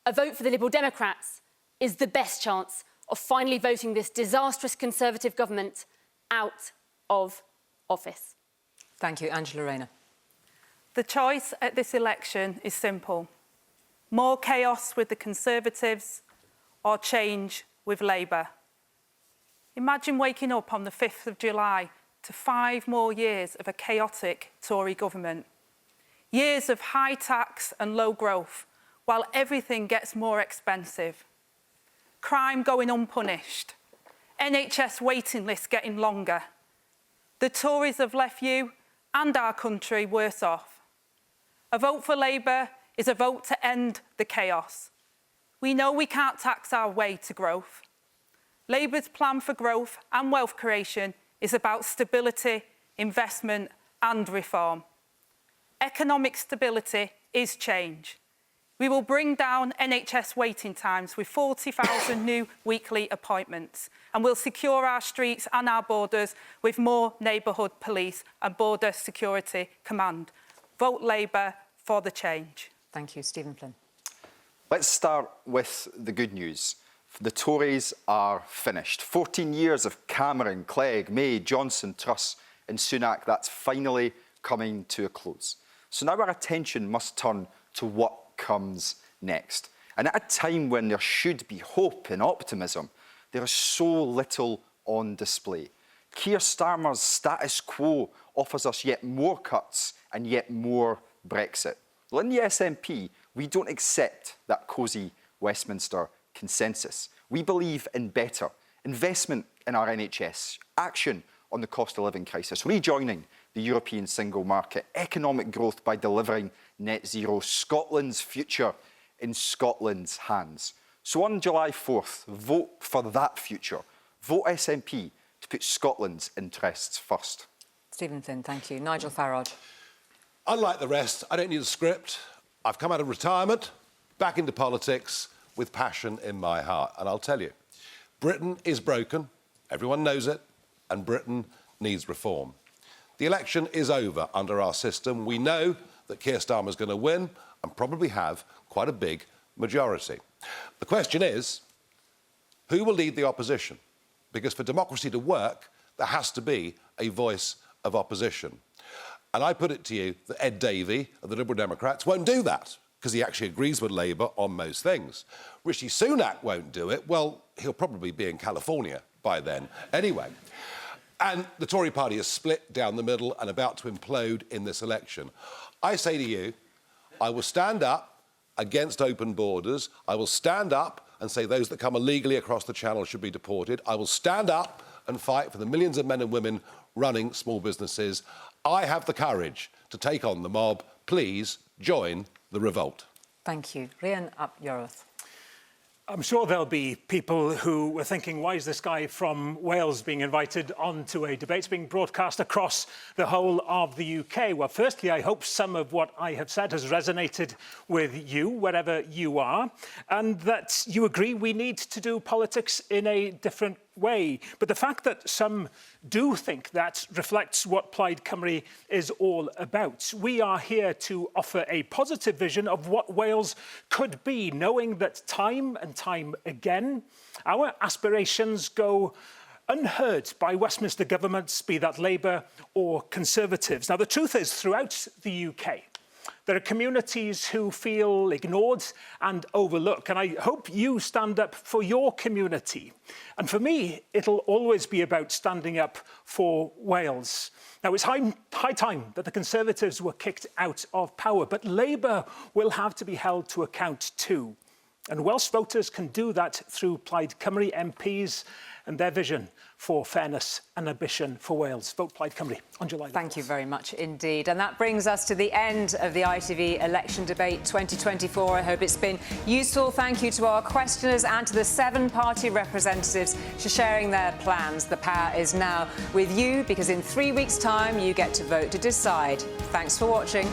a vote for the Liberal Democrats is the best chance of finally voting this disastrous Conservative government out of office. Thank you. Angela Rayner. The choice at this election is simple. More chaos with the Conservatives or change with Labour. Imagine waking up on the 5th of July to 5 more years of a chaotic Tory government. Years of high tax and low growth, while everything gets more expensive. Crime going unpunished. NHS waiting lists getting longer. The Tories have left you and our country worse off. A vote for Labour is a vote to end the chaos. We know we can't tax our way to growth. Labour's plan for growth and wealth creation is about stability, investment and reform. Economic stability is change. We will bring down NHS waiting times with 40,000 new weekly appointments, and we'll secure our streets and our borders with more neighbourhood police and border security command. Vote Labour, for the change. Thank you. Stephen Flynn. Let's start with the good news. The Tories are finished. 14 years of Cameron, Clegg, May, Johnson, Truss and Sunak, that's finally coming to a close. So now our attention must turn to what comes next. And at a time when there should be hope and optimism, there is so little on display. Keir Starmer's status quo offers us yet more cuts and yet more Brexit. Well, in the SNP, we don't accept that cosy Westminster consensus. We believe in better investment in our NHS, action on the cost of living crisis, rejoining the European single market, economic growth by delivering net zero, Scotland's future in Scotland's hands. So on July 4th, vote for that future. Vote SNP to put Scotland's interests first. Stephen Flynn, thank you. Nigel Farage. Unlike the rest, I don't need a script. I've come out of retirement, back into politics, with passion in my heart. And I'll tell you, Britain is broken, everyone knows it, and Britain needs reform. The election is over under our system. We know that Keir Starmer's going to win and probably have quite a big majority. The question is, who will lead the opposition? Because for democracy to work, there has to be a voice of opposition. And I put it to you that Ed Davey of the Liberal Democrats won't do that, because he actually agrees with Labour on most things. Rishi Sunak won't do it. Well, he'll probably be in California by then anyway. And the Tory party is split down the middle and about to implode in this election. I say to you, I will stand up against open borders. I will stand up and say those that come illegally across the Channel should be deported. I will stand up and fight for the millions of men and women running small businesses. I have the courage to take on the mob. Please join the revolt. Thank you. Rhian ap Iorwerth. I'm sure there'll be people who were thinking, why is this guy from Wales being invited onto a debate being broadcast across the whole of the UK? Well, firstly, I hope some of what I have said has resonated with you, wherever you are, and that you agree we need to do politics in a different way. But the fact that some do think that reflects what Plaid Cymru is all about. We are here to offer a positive vision of what Wales could be, knowing that time and time again, our aspirations go unheard by Westminster governments, be that Labour or Conservatives. Now, the truth is, throughout the UK, there are communities who feel ignored and overlooked, and I hope you stand up for your community. And for me, it'll always be about standing up for Wales. Now, it's high time that the Conservatives were kicked out of power, but Labour will have to be held to account too. And Welsh voters can do that through Plaid Cymru MPs and their vision for fairness and ambition for Wales. Vote Plaid Cymru on July 4th. Thank you very much indeed. And that brings us to the end of the ITV Election Debate 2024. I hope it's been useful. Thank you to our questioners and to the 7 party representatives for sharing their plans. The power is now with you, because in 3 weeks' time, you get to vote to decide. Thanks for watching.